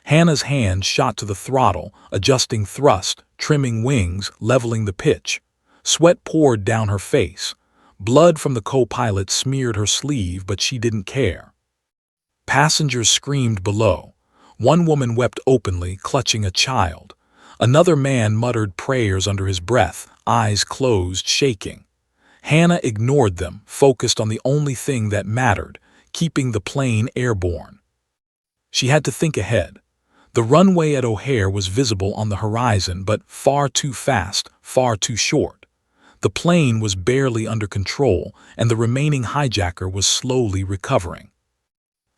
Hannah's hand shot to the throttle, adjusting thrust, trimming wings, leveling the pitch. Sweat poured down her face. Blood from the co-pilot smeared her sleeve, but she didn't care. Passengers screamed below. One woman wept openly, clutching a child. Another man muttered prayers under his breath, eyes closed, shaking. Hannah ignored them, focused on the only thing that mattered, keeping the plane airborne. She had to think ahead. The runway at O'Hare was visible on the horizon, but far too fast, far too short. The plane was barely under control, and the remaining hijacker was slowly recovering.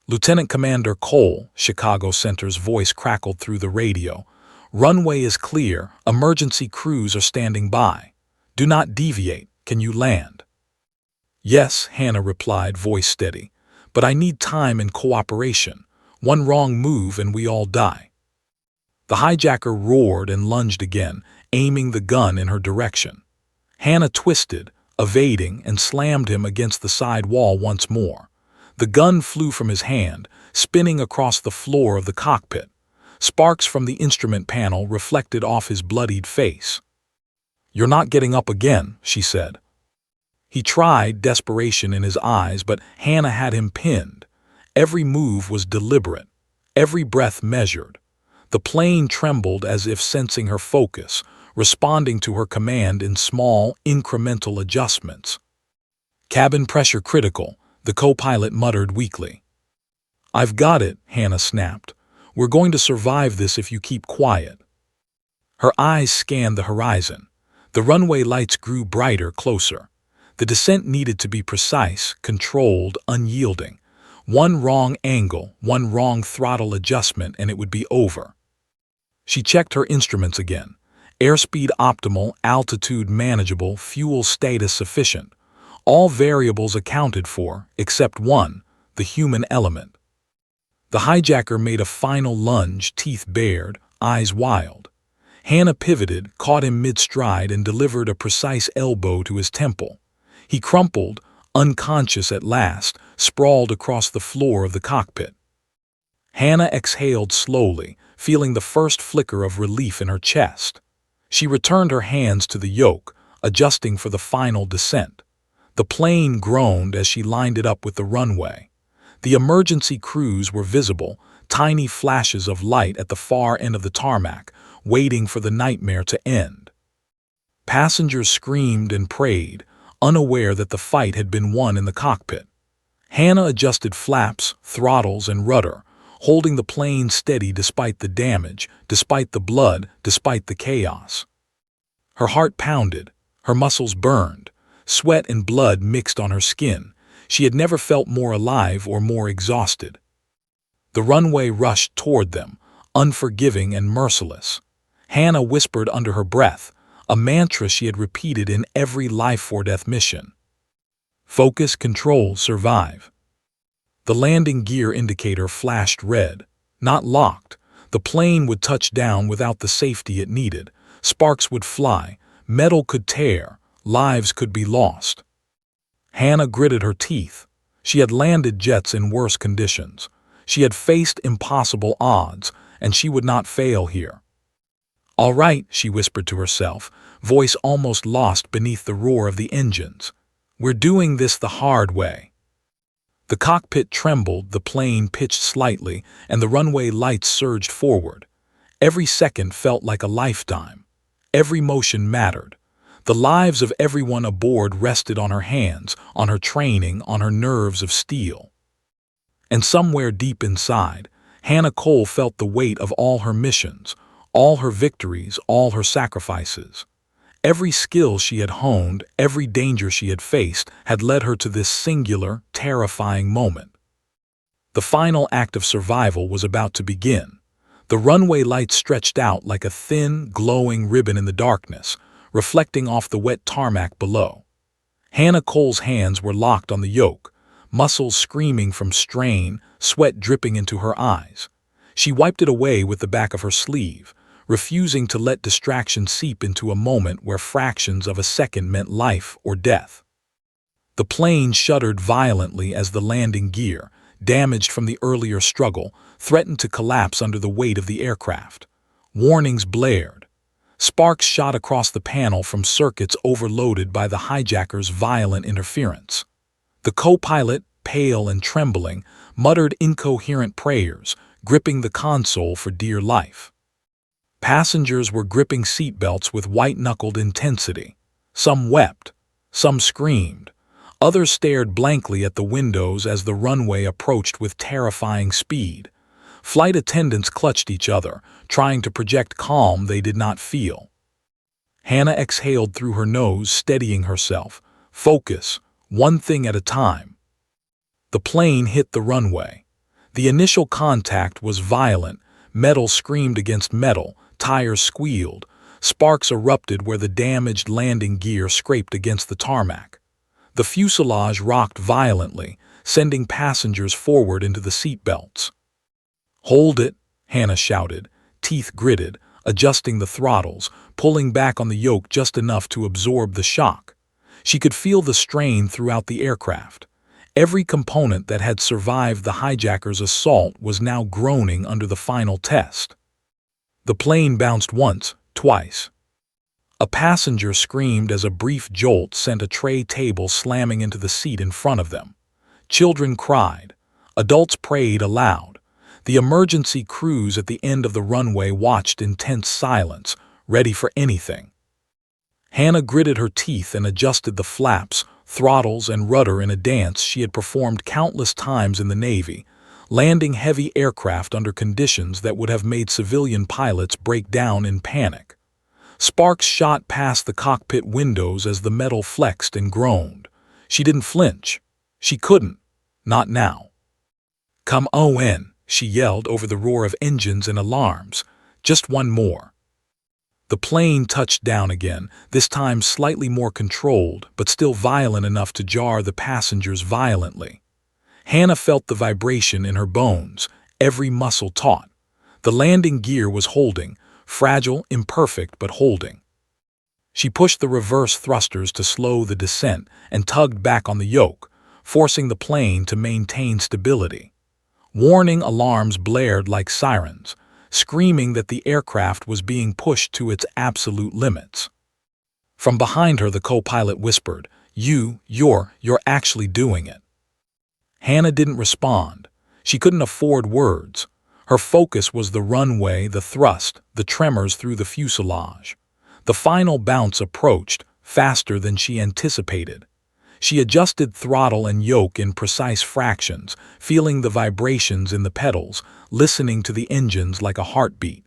"Lieutenant Commander Cole," Chicago Center's voice crackled through the radio. "Runway is clear. Emergency crews are standing by. Do not deviate. Can you land?" "Yes," Hannah replied, voice steady. "But I need time and cooperation. One wrong move and we all die." The hijacker roared and lunged again, aiming the gun in her direction. Hannah twisted, evading, and slammed him against the side wall once more. The gun flew from his hand, spinning across the floor of the cockpit. Sparks from the instrument panel reflected off his bloodied face. "You're not getting up again," she said. He tried, desperation in his eyes, but Hannah had him pinned. Every move was deliberate, every breath measured. The plane trembled as if sensing her focus, responding to her command in small, incremental adjustments. "Cabin pressure critical," the co-pilot muttered weakly. "I've got it," Hannah snapped. "We're going to survive this if you keep quiet." Her eyes scanned the horizon. The runway lights grew brighter, closer. The descent needed to be precise, controlled, unyielding. One wrong angle, one wrong throttle adjustment, and it would be over. She checked her instruments again. Airspeed optimal, altitude manageable, fuel status sufficient. All variables accounted for, except one, the human element. The hijacker made a final lunge, teeth bared, eyes wild. Hannah pivoted, caught him mid-stride, and delivered a precise elbow to his temple. He crumpled, unconscious at last, sprawled across the floor of the cockpit. Hannah exhaled slowly, feeling the first flicker of relief in her chest. She returned her hands to the yoke, adjusting for the final descent. The plane groaned as she lined it up with the runway. The emergency crews were visible, tiny flashes of light at the far end of the tarmac, waiting for the nightmare to end. Passengers screamed and prayed, unaware that the fight had been won in the cockpit. Hannah adjusted flaps, throttles, and rudder, holding the plane steady despite the damage, despite the blood, despite the chaos. Her heart pounded, her muscles burned, sweat and blood mixed on her skin. She had never felt more alive or more exhausted. The runway rushed toward them, unforgiving and merciless. Hannah whispered under her breath, a mantra she had repeated in every life-or-death mission. "Focus, control, survive." The landing gear indicator flashed red. Not locked. The plane would touch down without the safety it needed. Sparks would fly, metal could tear, lives could be lost. Hannah gritted her teeth. She had landed jets in worse conditions. She had faced impossible odds, and she would not fail here. "All right," she whispered to herself, voice almost lost beneath the roar of the engines. "We're doing this the hard way." The cockpit trembled, the plane pitched slightly, and the runway lights surged forward. Every second felt like a lifetime. Every motion mattered. The lives of everyone aboard rested on her hands, on her training, on her nerves of steel. And somewhere deep inside, Hannah Cole felt the weight of all her missions, all her victories, all her sacrifices. Every skill she had honed, every danger she had faced, had led her to this singular, terrifying moment. The final act of survival was about to begin. The runway lights stretched out like a thin, glowing ribbon in the darkness, reflecting off the wet tarmac below. Hannah Cole's hands were locked on the yoke, muscles screaming from strain, sweat dripping into her eyes. She wiped it away with the back of her sleeve, refusing to let distraction seep into a moment where fractions of a second meant life or death. The plane shuddered violently as the landing gear, damaged from the earlier struggle, threatened to collapse under the weight of the aircraft. Warnings blared. Sparks shot across the panel from circuits overloaded by the hijackers' violent interference. The co-pilot, pale and trembling, muttered incoherent prayers, gripping the console for dear life. Passengers were gripping seatbelts with white-knuckled intensity. Some wept, some screamed. Others stared blankly at the windows as the runway approached with terrifying speed. Flight attendants clutched each other, trying to project calm they did not feel. Hannah exhaled through her nose, steadying herself. Focus, one thing at a time. The plane hit the runway. The initial contact was violent. Metal screamed against metal, tires squealed, sparks erupted where the damaged landing gear scraped against the tarmac. The fuselage rocked violently, sending passengers forward into the seatbelts. "Hold it," Hannah shouted, teeth gritted, adjusting the throttles, pulling back on the yoke just enough to absorb the shock. She could feel the strain throughout the aircraft. Every component that had survived the hijackers' assault was now groaning under the final test. The plane bounced once, twice. A passenger screamed as a brief jolt sent a tray table slamming into the seat in front of them. Children cried. Adults prayed aloud. The emergency crews at the end of the runway watched in tense silence, ready for anything. Hannah gritted her teeth and adjusted the flaps, throttles, and rudder in a dance she had performed countless times in the Navy, landing heavy aircraft under conditions that would have made civilian pilots break down in panic. Sparks shot past the cockpit windows as the metal flexed and groaned. She didn't flinch. She couldn't. Not now. "Come on," she yelled over the roar of engines and alarms. "Just one more." The plane touched down again, this time slightly more controlled, but still violent enough to jar the passengers violently. Hannah felt the vibration in her bones, every muscle taut. The landing gear was holding, fragile, imperfect, but holding. She pushed the reverse thrusters to slow the descent and tugged back on the yoke, forcing the plane to maintain stability. Warning alarms blared like sirens, screaming that the aircraft was being pushed to its absolute limits. From behind her, the co-pilot whispered, You're actually doing it." Hannah didn't respond. She couldn't afford words. Her focus was the runway, the thrust, the tremors through the fuselage. The final bounce approached, faster than she anticipated. She adjusted throttle and yoke in precise fractions, feeling the vibrations in the pedals, listening to the engines like a heartbeat.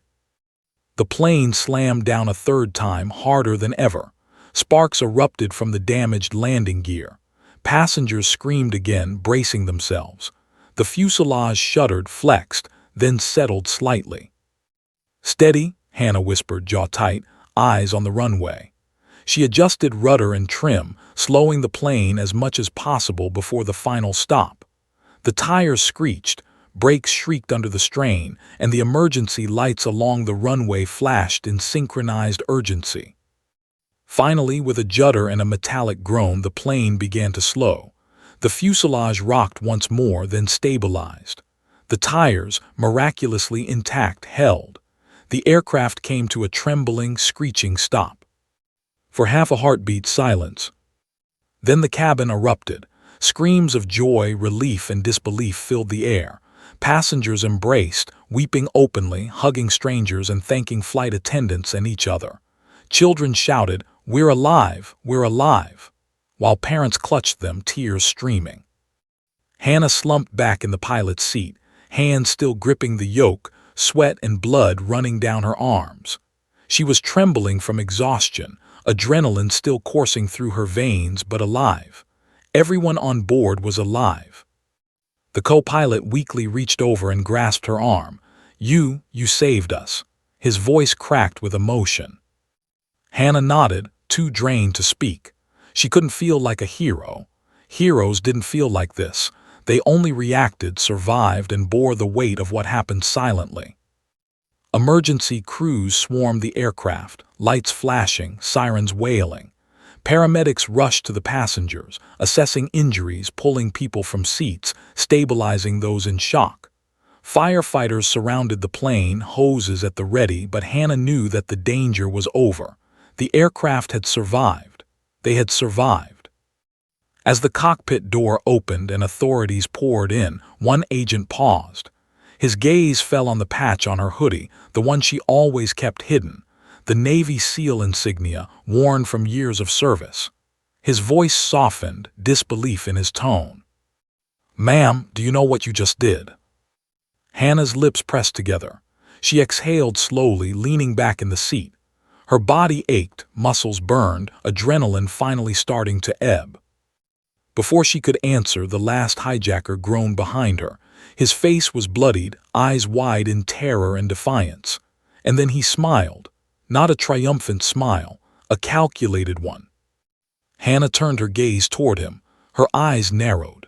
The plane slammed down a third time, harder than ever. Sparks erupted from the damaged landing gear. Passengers screamed again, bracing themselves. The fuselage shuddered, flexed, then settled slightly. "Steady," Hannah whispered, jaw tight, eyes on the runway. She adjusted rudder and trim, slowing the plane as much as possible before the final stop. The tires screeched, brakes shrieked under the strain, and the emergency lights along the runway flashed in synchronized urgency. Finally, with a judder and a metallic groan, the plane began to slow. The fuselage rocked once more, then stabilized. The tires, miraculously intact, held. The aircraft came to a trembling, screeching stop. For half a heartbeat, silence. Then the cabin erupted. Screams of joy, relief, and disbelief filled the air. Passengers embraced, weeping openly, hugging strangers and thanking flight attendants and each other. Children shouted, "We're alive! We're alive!" while parents clutched them, tears streaming. Hannah slumped back in the pilot's seat, hands still gripping the yoke, sweat and blood running down her arms. She was trembling from exhaustion, adrenaline still coursing through her veins, but alive. Everyone on board was alive. The co-pilot weakly reached over and grasped her arm. You saved us." His voice cracked with emotion. Hannah nodded, too drained to speak. She couldn't feel like a hero. Heroes didn't feel like this. They only reacted, survived, and bore the weight of what happened silently. Emergency crews swarmed the aircraft, lights flashing, sirens wailing. Paramedics rushed to the passengers, assessing injuries, pulling people from seats, stabilizing those in shock. Firefighters surrounded the plane, hoses at the ready, but Hannah knew that the danger was over. The aircraft had survived. They had survived. As the cockpit door opened and authorities poured in, one agent paused. His gaze fell on the patch on her hoodie, the one she always kept hidden, the Navy SEAL insignia worn from years of service. His voice softened, disbelief in his tone. "Ma'am, do you know what you just did?" Hannah's lips pressed together. She exhaled slowly, leaning back in the seat. Her body ached, muscles burned, adrenaline finally starting to ebb. Before she could answer, the last hijacker groaned behind her. His face was bloodied, eyes wide in terror and defiance. And then he smiled. Not a triumphant smile, a calculated one. Hannah turned her gaze toward him. Her eyes narrowed.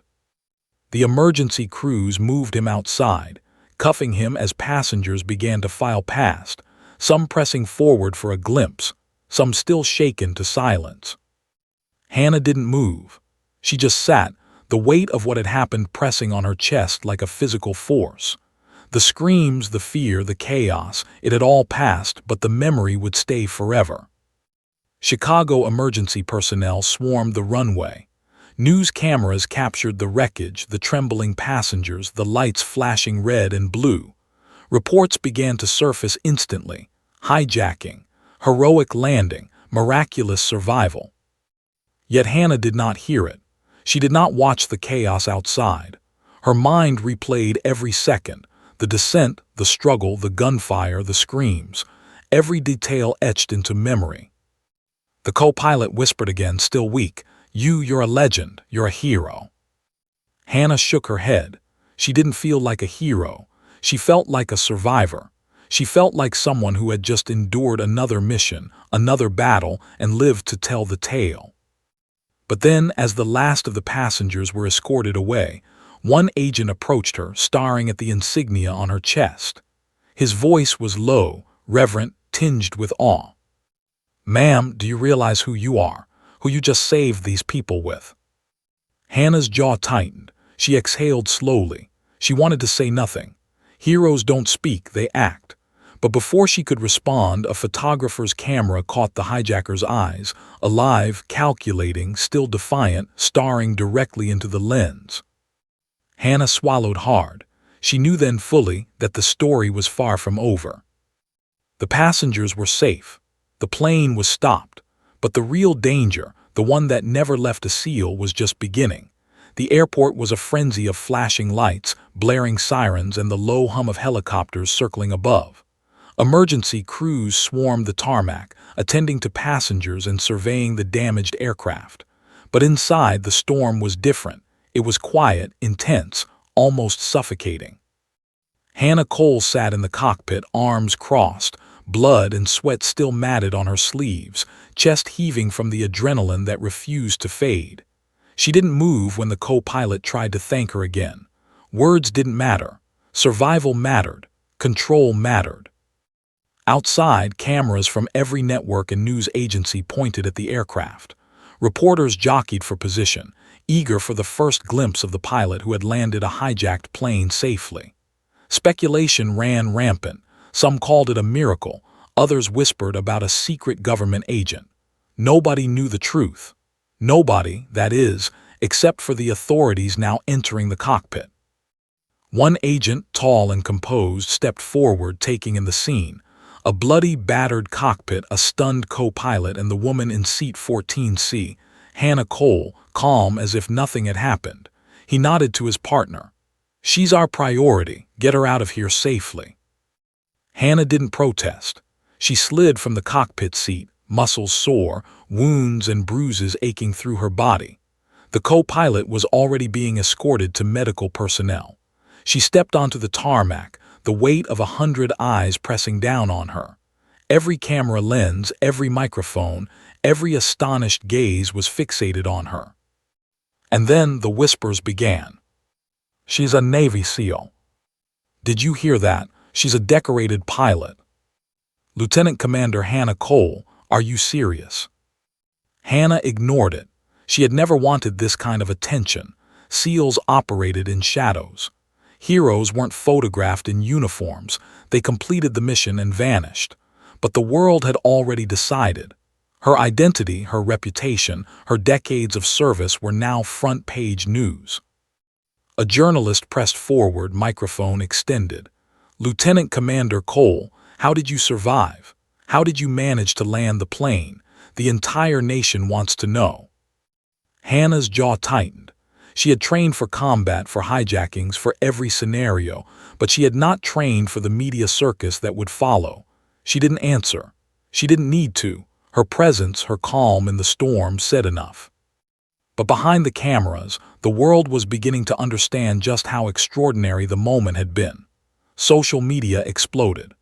The emergency crews moved him outside, cuffing him as passengers began to file past, some pressing forward for a glimpse, some still shaken to silence. Hannah didn't move. She just sat, the weight of what had happened pressing on her chest like a physical force. The screams, the fear, the chaos, it had all passed, but the memory would stay forever. Chicago emergency personnel swarmed the runway. News cameras captured the wreckage, the trembling passengers, the lights flashing red and blue. Reports began to surface instantly. Hijacking, heroic landing, miraculous survival. Yet Hannah did not hear it. She did not watch the chaos outside. Her mind replayed every second, the descent, the struggle, the gunfire, the screams, every detail etched into memory. The co-pilot whispered again, still weak, You're a legend, you're a hero." Hannah shook her head. She didn't feel like a hero. She felt like a survivor. She felt like someone who had just endured another mission, another battle, and lived to tell the tale. But then, as the last of the passengers were escorted away, one agent approached her, staring at the insignia on her chest. His voice was low, reverent, tinged with awe. "Ma'am, do you realize who you are, who you just saved these people with?" Hannah's jaw tightened. She exhaled slowly. She wanted to say nothing. Heroes don't speak, they act. But before she could respond, a photographer's camera caught the hijacker's eyes, alive, calculating, still defiant, staring directly into the lens. Hannah swallowed hard. She knew then fully that the story was far from over. The passengers were safe. The plane was stopped. But the real danger, the one that never left a SEAL, was just beginning. The airport was a frenzy of flashing lights, blaring sirens, and the low hum of helicopters circling above. Emergency crews swarmed the tarmac, attending to passengers and surveying the damaged aircraft. But inside, the storm was different. It was quiet, intense, almost suffocating. Hannah Cole sat in the cockpit, arms crossed, blood and sweat still matted on her sleeves, chest heaving from the adrenaline that refused to fade. She didn't move when the co-pilot tried to thank her again. Words didn't matter. Survival mattered. Control mattered. Outside, cameras from every network and news agency pointed at the aircraft. Reporters jockeyed for position, eager for the first glimpse of the pilot who had landed a hijacked plane safely. Speculation ran rampant. Some called it a miracle, others whispered about a secret government agent. Nobody knew the truth. Nobody, that is, except for the authorities now entering the cockpit. One agent, tall and composed, stepped forward, taking in the scene. A bloody, battered cockpit, a stunned co-pilot, and the woman in seat 14C, Hannah Cole, calm as if nothing had happened. He nodded to his partner. "She's our priority. Get her out of here safely." Hannah didn't protest. She slid from the cockpit seat, muscles sore, wounds and bruises aching through her body. The co-pilot was already being escorted to medical personnel. She stepped onto the tarmac, the weight of 100 eyes pressing down on her. Every camera lens, every microphone, every astonished gaze was fixated on her. And then the whispers began. "She's a Navy SEAL. Did you hear that? She's a decorated pilot. Lieutenant Commander Hannah Cole, are you serious?" Hannah ignored it. She had never wanted this kind of attention. SEALs operated in shadows. Heroes weren't photographed in uniforms. They completed the mission and vanished. But the world had already decided. Her identity, her reputation, her decades of service were now front-page news. A journalist pressed forward, microphone extended. "Lieutenant Commander Cole, how did you survive? How did you manage to land the plane? The entire nation wants to know." Hannah's jaw tightened. She had trained for combat, for hijackings, for every scenario, but she had not trained for the media circus that would follow. She didn't answer. She didn't need to. Her presence, her calm in the storm, said enough. But behind the cameras, the world was beginning to understand just how extraordinary the moment had been. Social media exploded.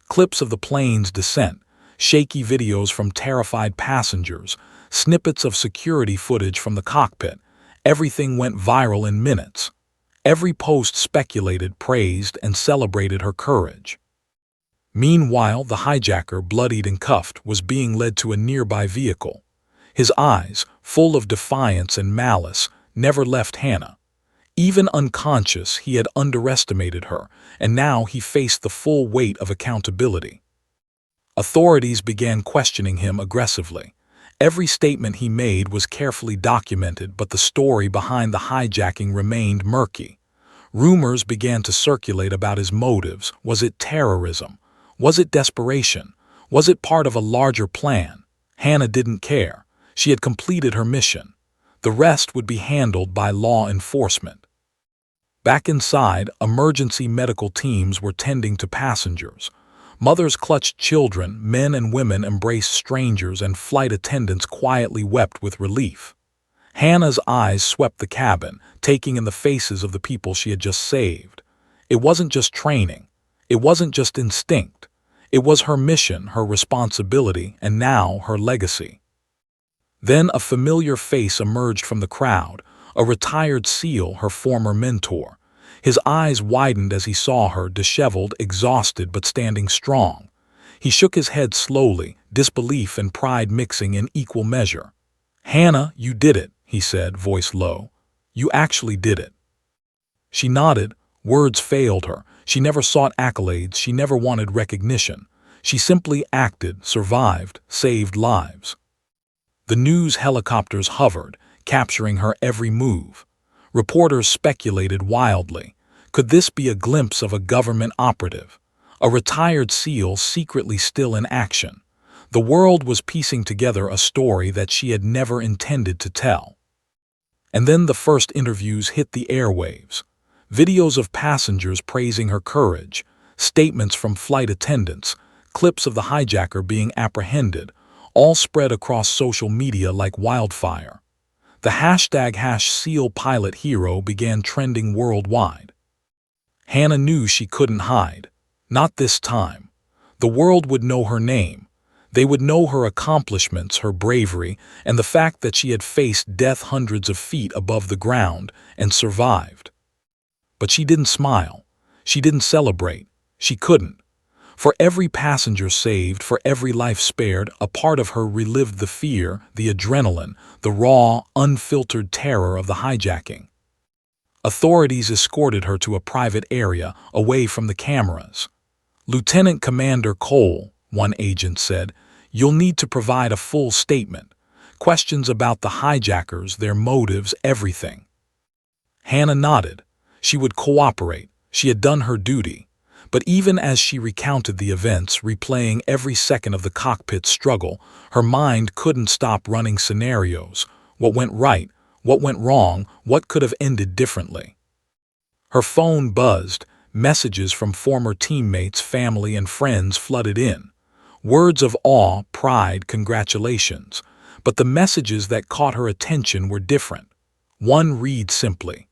Clips of the plane's descent, shaky videos from terrified passengers, snippets of security footage from the cockpit. Everything went viral in minutes. Every post speculated, praised, and celebrated her courage. Meanwhile, the hijacker, bloodied and cuffed, was being led to a nearby vehicle. His eyes, full of defiance and malice, never left Hannah. Even unconscious, he had underestimated her, and now he faced the full weight of accountability. Authorities began questioning him aggressively. Every statement he made was carefully documented, but the story behind the hijacking remained murky. Rumors began to circulate about his motives. Was it terrorism? Was it desperation? Was it part of a larger plan? Hannah didn't care. She had completed her mission. The rest would be handled by law enforcement. Back inside, emergency medical teams were tending to passengers. Mothers clutched children, men and women embraced strangers, and flight attendants quietly wept with relief. Hannah's eyes swept the cabin, taking in the faces of the people she had just saved. It wasn't just training. It wasn't just instinct. It was her mission, her responsibility, and now her legacy. Then a familiar face emerged from the crowd, a retired SEAL, her former mentor. His eyes widened as he saw her, disheveled, exhausted, but standing strong. He shook his head slowly, disbelief and pride mixing in equal measure. "Hannah, you did it," he said, voice low. "You actually did it." She nodded. Words failed her. She never sought accolades. She never wanted recognition. She simply acted, survived, saved lives. The news helicopters hovered, capturing her every move. Reporters speculated wildly. Could this be a glimpse of a government operative? A retired SEAL secretly still in action? The world was piecing together a story that she had never intended to tell. And then the first interviews hit the airwaves. Videos of passengers praising her courage, statements from flight attendants, clips of the hijacker being apprehended, all spread across social media like wildfire. The hashtag #SealPilotHero began trending worldwide. Hannah knew she couldn't hide. Not this time. The world would know her name. They would know her accomplishments, her bravery, and the fact that she had faced death hundreds of feet above the ground and survived. But she didn't smile. She didn't celebrate. She couldn't. For every passenger saved, for every life spared, a part of her relived the fear, the adrenaline, the raw, unfiltered terror of the hijacking. Authorities escorted her to a private area, away from the cameras. "Lieutenant Commander Cole," one agent said, "you'll need to provide a full statement. Questions about the hijackers, their motives, everything." Hannah nodded. She would cooperate. She had done her duty. But even as she recounted the events, replaying every second of the cockpit struggle, her mind couldn't stop running scenarios. What went right? What went wrong? What could have ended differently? Her phone buzzed. Messages from former teammates, family, and friends flooded in. Words of awe, pride, congratulations. But the messages that caught her attention were different. One read simply,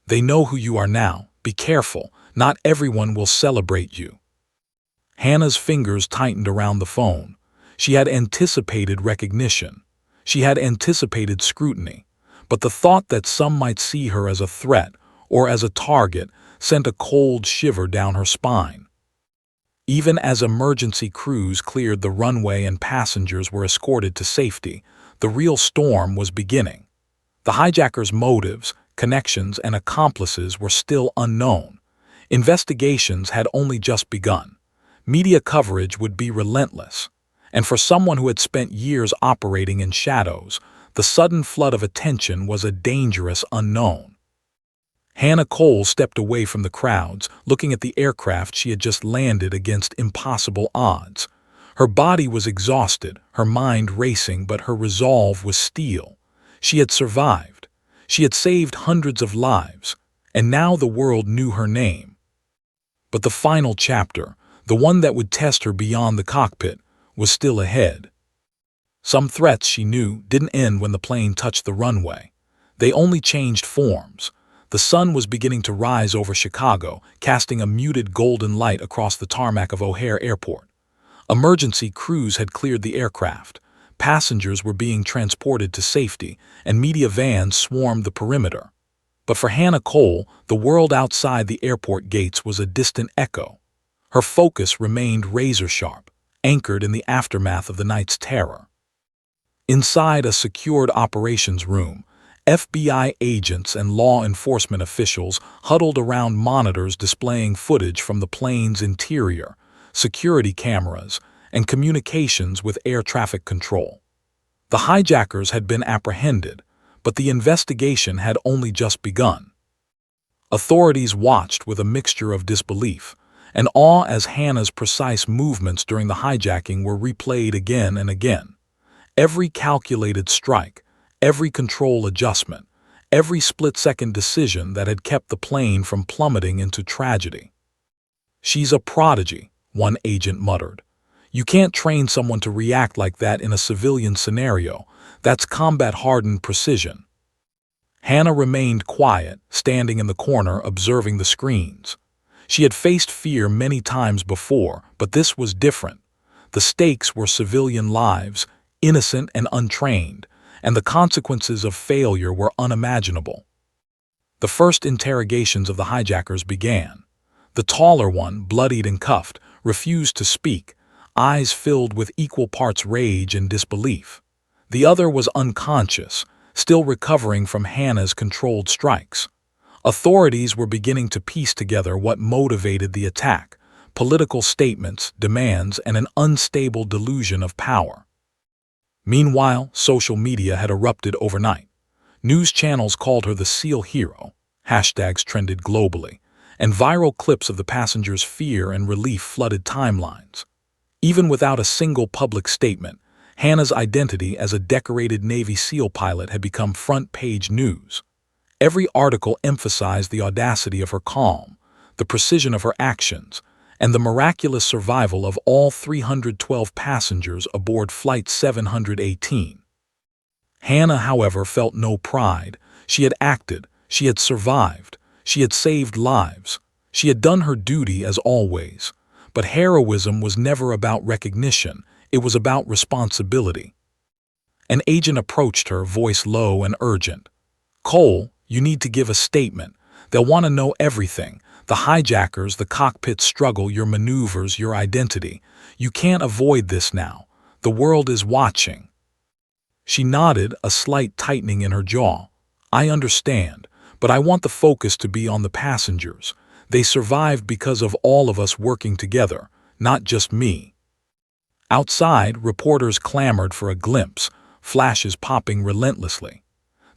"They know who you are now. Be careful. Not everyone will celebrate you." Hannah's fingers tightened around the phone. She had anticipated recognition. She had anticipated scrutiny. But the thought that some might see her as a threat or as a target sent a cold shiver down her spine. Even as emergency crews cleared the runway and passengers were escorted to safety, the real storm was beginning. The hijackers' motives, connections, and accomplices were still unknown. Investigations had only just begun. Media coverage would be relentless. And for someone who had spent years operating in shadows, the sudden flood of attention was a dangerous unknown. Hannah Cole stepped away from the crowds, looking at the aircraft she had just landed against impossible odds. Her body was exhausted, her mind racing, but her resolve was steel. She had survived. She had saved hundreds of lives, and now the world knew her name. But the final chapter, the one that would test her beyond the cockpit, was still ahead. Some threats, she knew, didn't end when the plane touched the runway. They only changed forms. The sun was beginning to rise over Chicago, casting a muted golden light across the tarmac of O'Hare Airport. Emergency crews had cleared the aircraft. Passengers were being transported to safety, and media vans swarmed the perimeter. But for Hannah Cole, the world outside the airport gates was a distant echo. Her focus remained razor-sharp, anchored in the aftermath of the night's terror. Inside a secured operations room, FBI agents and law enforcement officials huddled around monitors displaying footage from the plane's interior, security cameras, and communications with air traffic control. The hijackers had been apprehended, but the investigation had only just begun. Authorities watched with a mixture of disbelief and awe as Hannah's precise movements during the hijacking were replayed again and again. Every calculated strike, every control adjustment, every split-second decision that had kept the plane from plummeting into tragedy. "She's a prodigy," one agent muttered. "You can't train someone to react like that in a civilian scenario. That's combat-hardened precision." Hannah remained quiet, standing in the corner observing the screens. She had faced fear many times before, but this was different. The stakes were civilian lives, innocent and untrained, and the consequences of failure were unimaginable. The first interrogations of the hijackers began. The taller one, bloodied and cuffed, refused to speak, eyes filled with equal parts rage and disbelief. The other was unconscious, still recovering from Hannah's controlled strikes. Authorities were beginning to piece together what motivated the attack: political statements, demands, and an unstable delusion of power. Meanwhile, social media had erupted overnight. News channels called her the SEAL hero, hashtags trended globally, and viral clips of the passengers' fear and relief flooded timelines. Even without a single public statement, Hannah's identity as a decorated Navy SEAL pilot had become front-page news. Every article emphasized the audacity of her calm, the precision of her actions, and the miraculous survival of all 312 passengers aboard Flight 718. Hannah, however, felt no pride. She had acted, she had survived, she had saved lives, she had done her duty as always. But heroism was never about recognition, it was about responsibility. An agent approached her, voice low and urgent. "Cole, you need to give a statement. They'll want to know everything. The hijackers, the cockpit struggle, your maneuvers, your identity. You can't avoid this now. The world is watching." She nodded, a slight tightening in her jaw. "I understand, But I want the focus to be on the passengers. They survived because of all of us working together, not just me." Outside, reporters clamored for a glimpse, flashes popping relentlessly.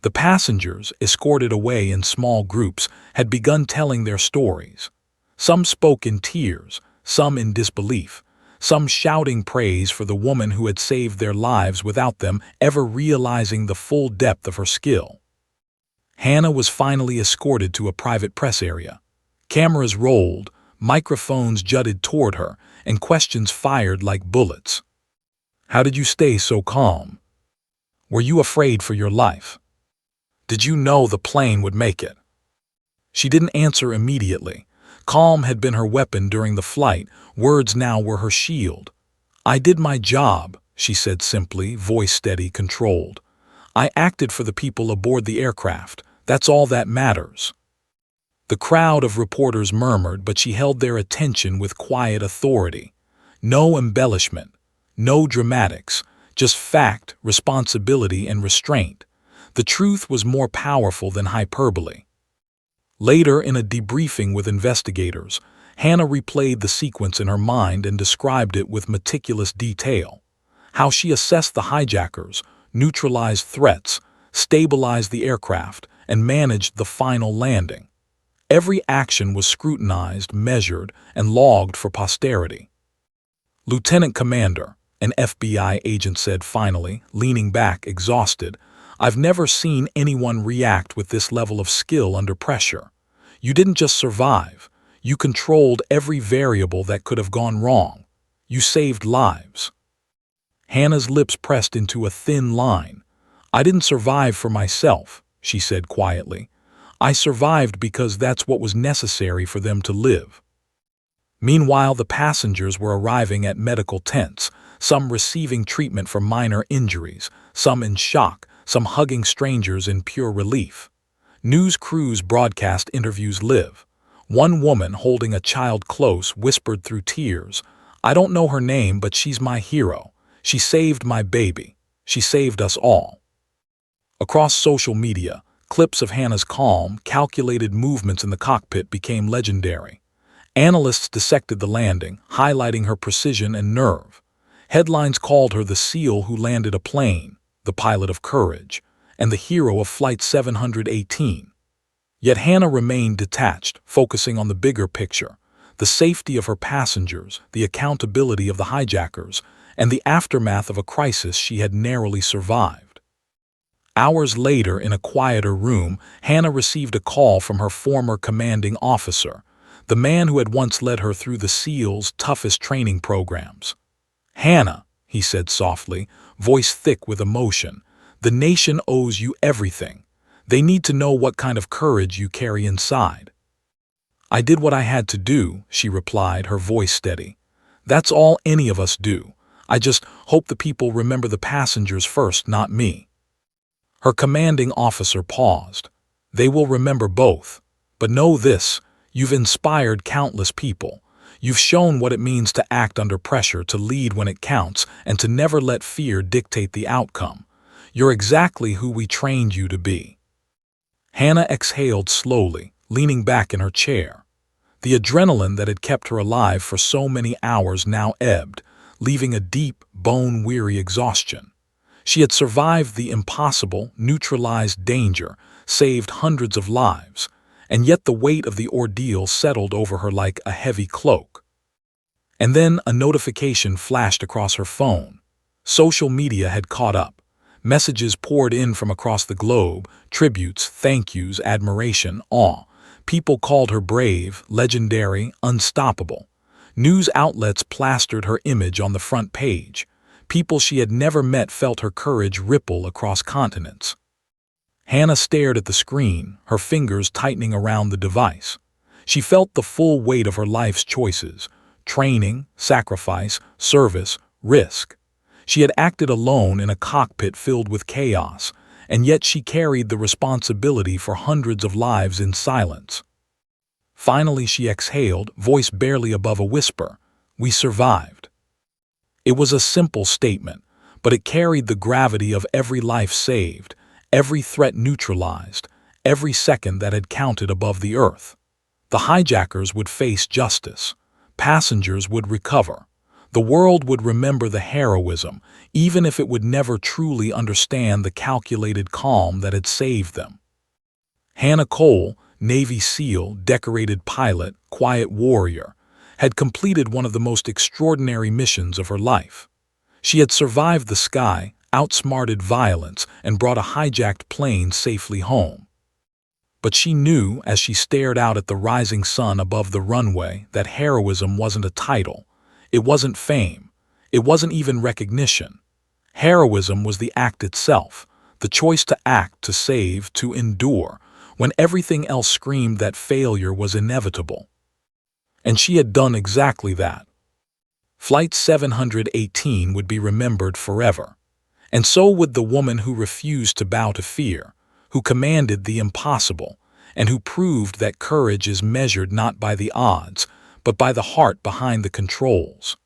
The passengers, escorted away in small groups, had begun telling their stories. Some spoke in tears, some in disbelief, some shouting praise for the woman who had saved their lives without them ever realizing the full depth of her skill. Hannah was finally escorted to a private press area. Cameras rolled, microphones jutted toward her, and questions fired like bullets. "How did you stay so calm? Were you afraid for your life? Did you know the plane would make it?" She didn't answer immediately. Calm had been her weapon during the flight, words now were her shield. "I did my job," she said simply, voice steady, controlled. "I acted for the people aboard the aircraft. That's all that matters." The crowd of reporters murmured, but she held their attention with quiet authority. No embellishment, no dramatics, just fact, responsibility, and restraint. The truth was more powerful than hyperbole. Later, in a debriefing with investigators, Hannah replayed the sequence in her mind and described it with meticulous detail. How she assessed the hijackers, neutralized threats, stabilized the aircraft, and managed the final landing. Every action was scrutinized, measured, and logged for posterity. "Lieutenant Commander," an FBI agent said finally, leaning back, exhausted, "I've never seen anyone react with this level of skill under pressure. You didn't just survive. You controlled every variable that could have gone wrong. You saved lives." Hannah's lips pressed into a thin line. "I didn't survive for myself," she said quietly. "I survived because that's what was necessary for them to live." Meanwhile, the passengers were arriving at medical tents, some receiving treatment for minor injuries, some in shock, some hugging strangers in pure relief. News crews broadcast interviews live. One woman, holding a child close, whispered through tears, "I don't know her name, but she's my hero. She saved my baby. She saved us all." Across social media, clips of Hannah's calm, calculated movements in the cockpit became legendary. Analysts dissected the landing, highlighting her precision and nerve. Headlines called her the SEAL who landed a plane, the pilot of courage, and the hero of Flight 718. Yet Hannah remained detached, focusing on the bigger picture, the safety of her passengers, the accountability of the hijackers, and the aftermath of a crisis she had narrowly survived. Hours later, in a quieter room, Hannah received a call from her former commanding officer, the man who had once led her through the SEAL's toughest training programs. "Hannah," he said softly, voice thick with emotion, "the nation owes you everything. They need to know what kind of courage you carry inside." "I did what I had to do," she replied, her voice steady. "That's all any of us do. I just hope the people remember the passengers first, not me." Her commanding officer paused. "They will remember both. But know this, you've inspired countless people. You've shown what it means to act under pressure, to lead when it counts, and to never let fear dictate the outcome. You're exactly who we trained you to be." Hannah exhaled slowly, leaning back in her chair. The adrenaline that had kept her alive for so many hours now ebbed, leaving a deep, bone-weary exhaustion. She had survived the impossible, neutralized danger, saved hundreds of lives, and yet the weight of the ordeal settled over her like a heavy cloak. And then a notification flashed across her phone. Social media had caught up. Messages poured in from across the globe, tributes, thank yous, admiration, awe. People called her brave, legendary, unstoppable. News outlets plastered her image on the front page. People she had never met felt her courage ripple across continents. Hannah stared at the screen, her fingers tightening around the device. She felt the full weight of her life's choices: training, sacrifice, service, risk. She had acted alone in a cockpit filled with chaos, and yet she carried the responsibility for hundreds of lives in silence. Finally she exhaled, voice barely above a whisper, "We survived." It was a simple statement, but it carried the gravity of every life saved, every threat neutralized, every second that had counted above the earth. The hijackers would face justice. Passengers would recover. The world would remember the heroism, even if it would never truly understand the calculated calm that had saved them. Hannah Cole, Navy SEAL, decorated pilot, quiet warrior, had completed one of the most extraordinary missions of her life. She had survived the sky, outsmarted violence, and brought a hijacked plane safely home. But she knew, as she stared out at the rising sun above the runway, that heroism wasn't a title. It wasn't fame. It wasn't even recognition. Heroism was the act itself, the choice to act, to save, to endure, when everything else screamed that failure was inevitable. And she had done exactly that. Flight 718 would be remembered forever. And so would the woman who refused to bow to fear, who commanded the impossible, and who proved that courage is measured not by the odds, but by the heart behind the controls.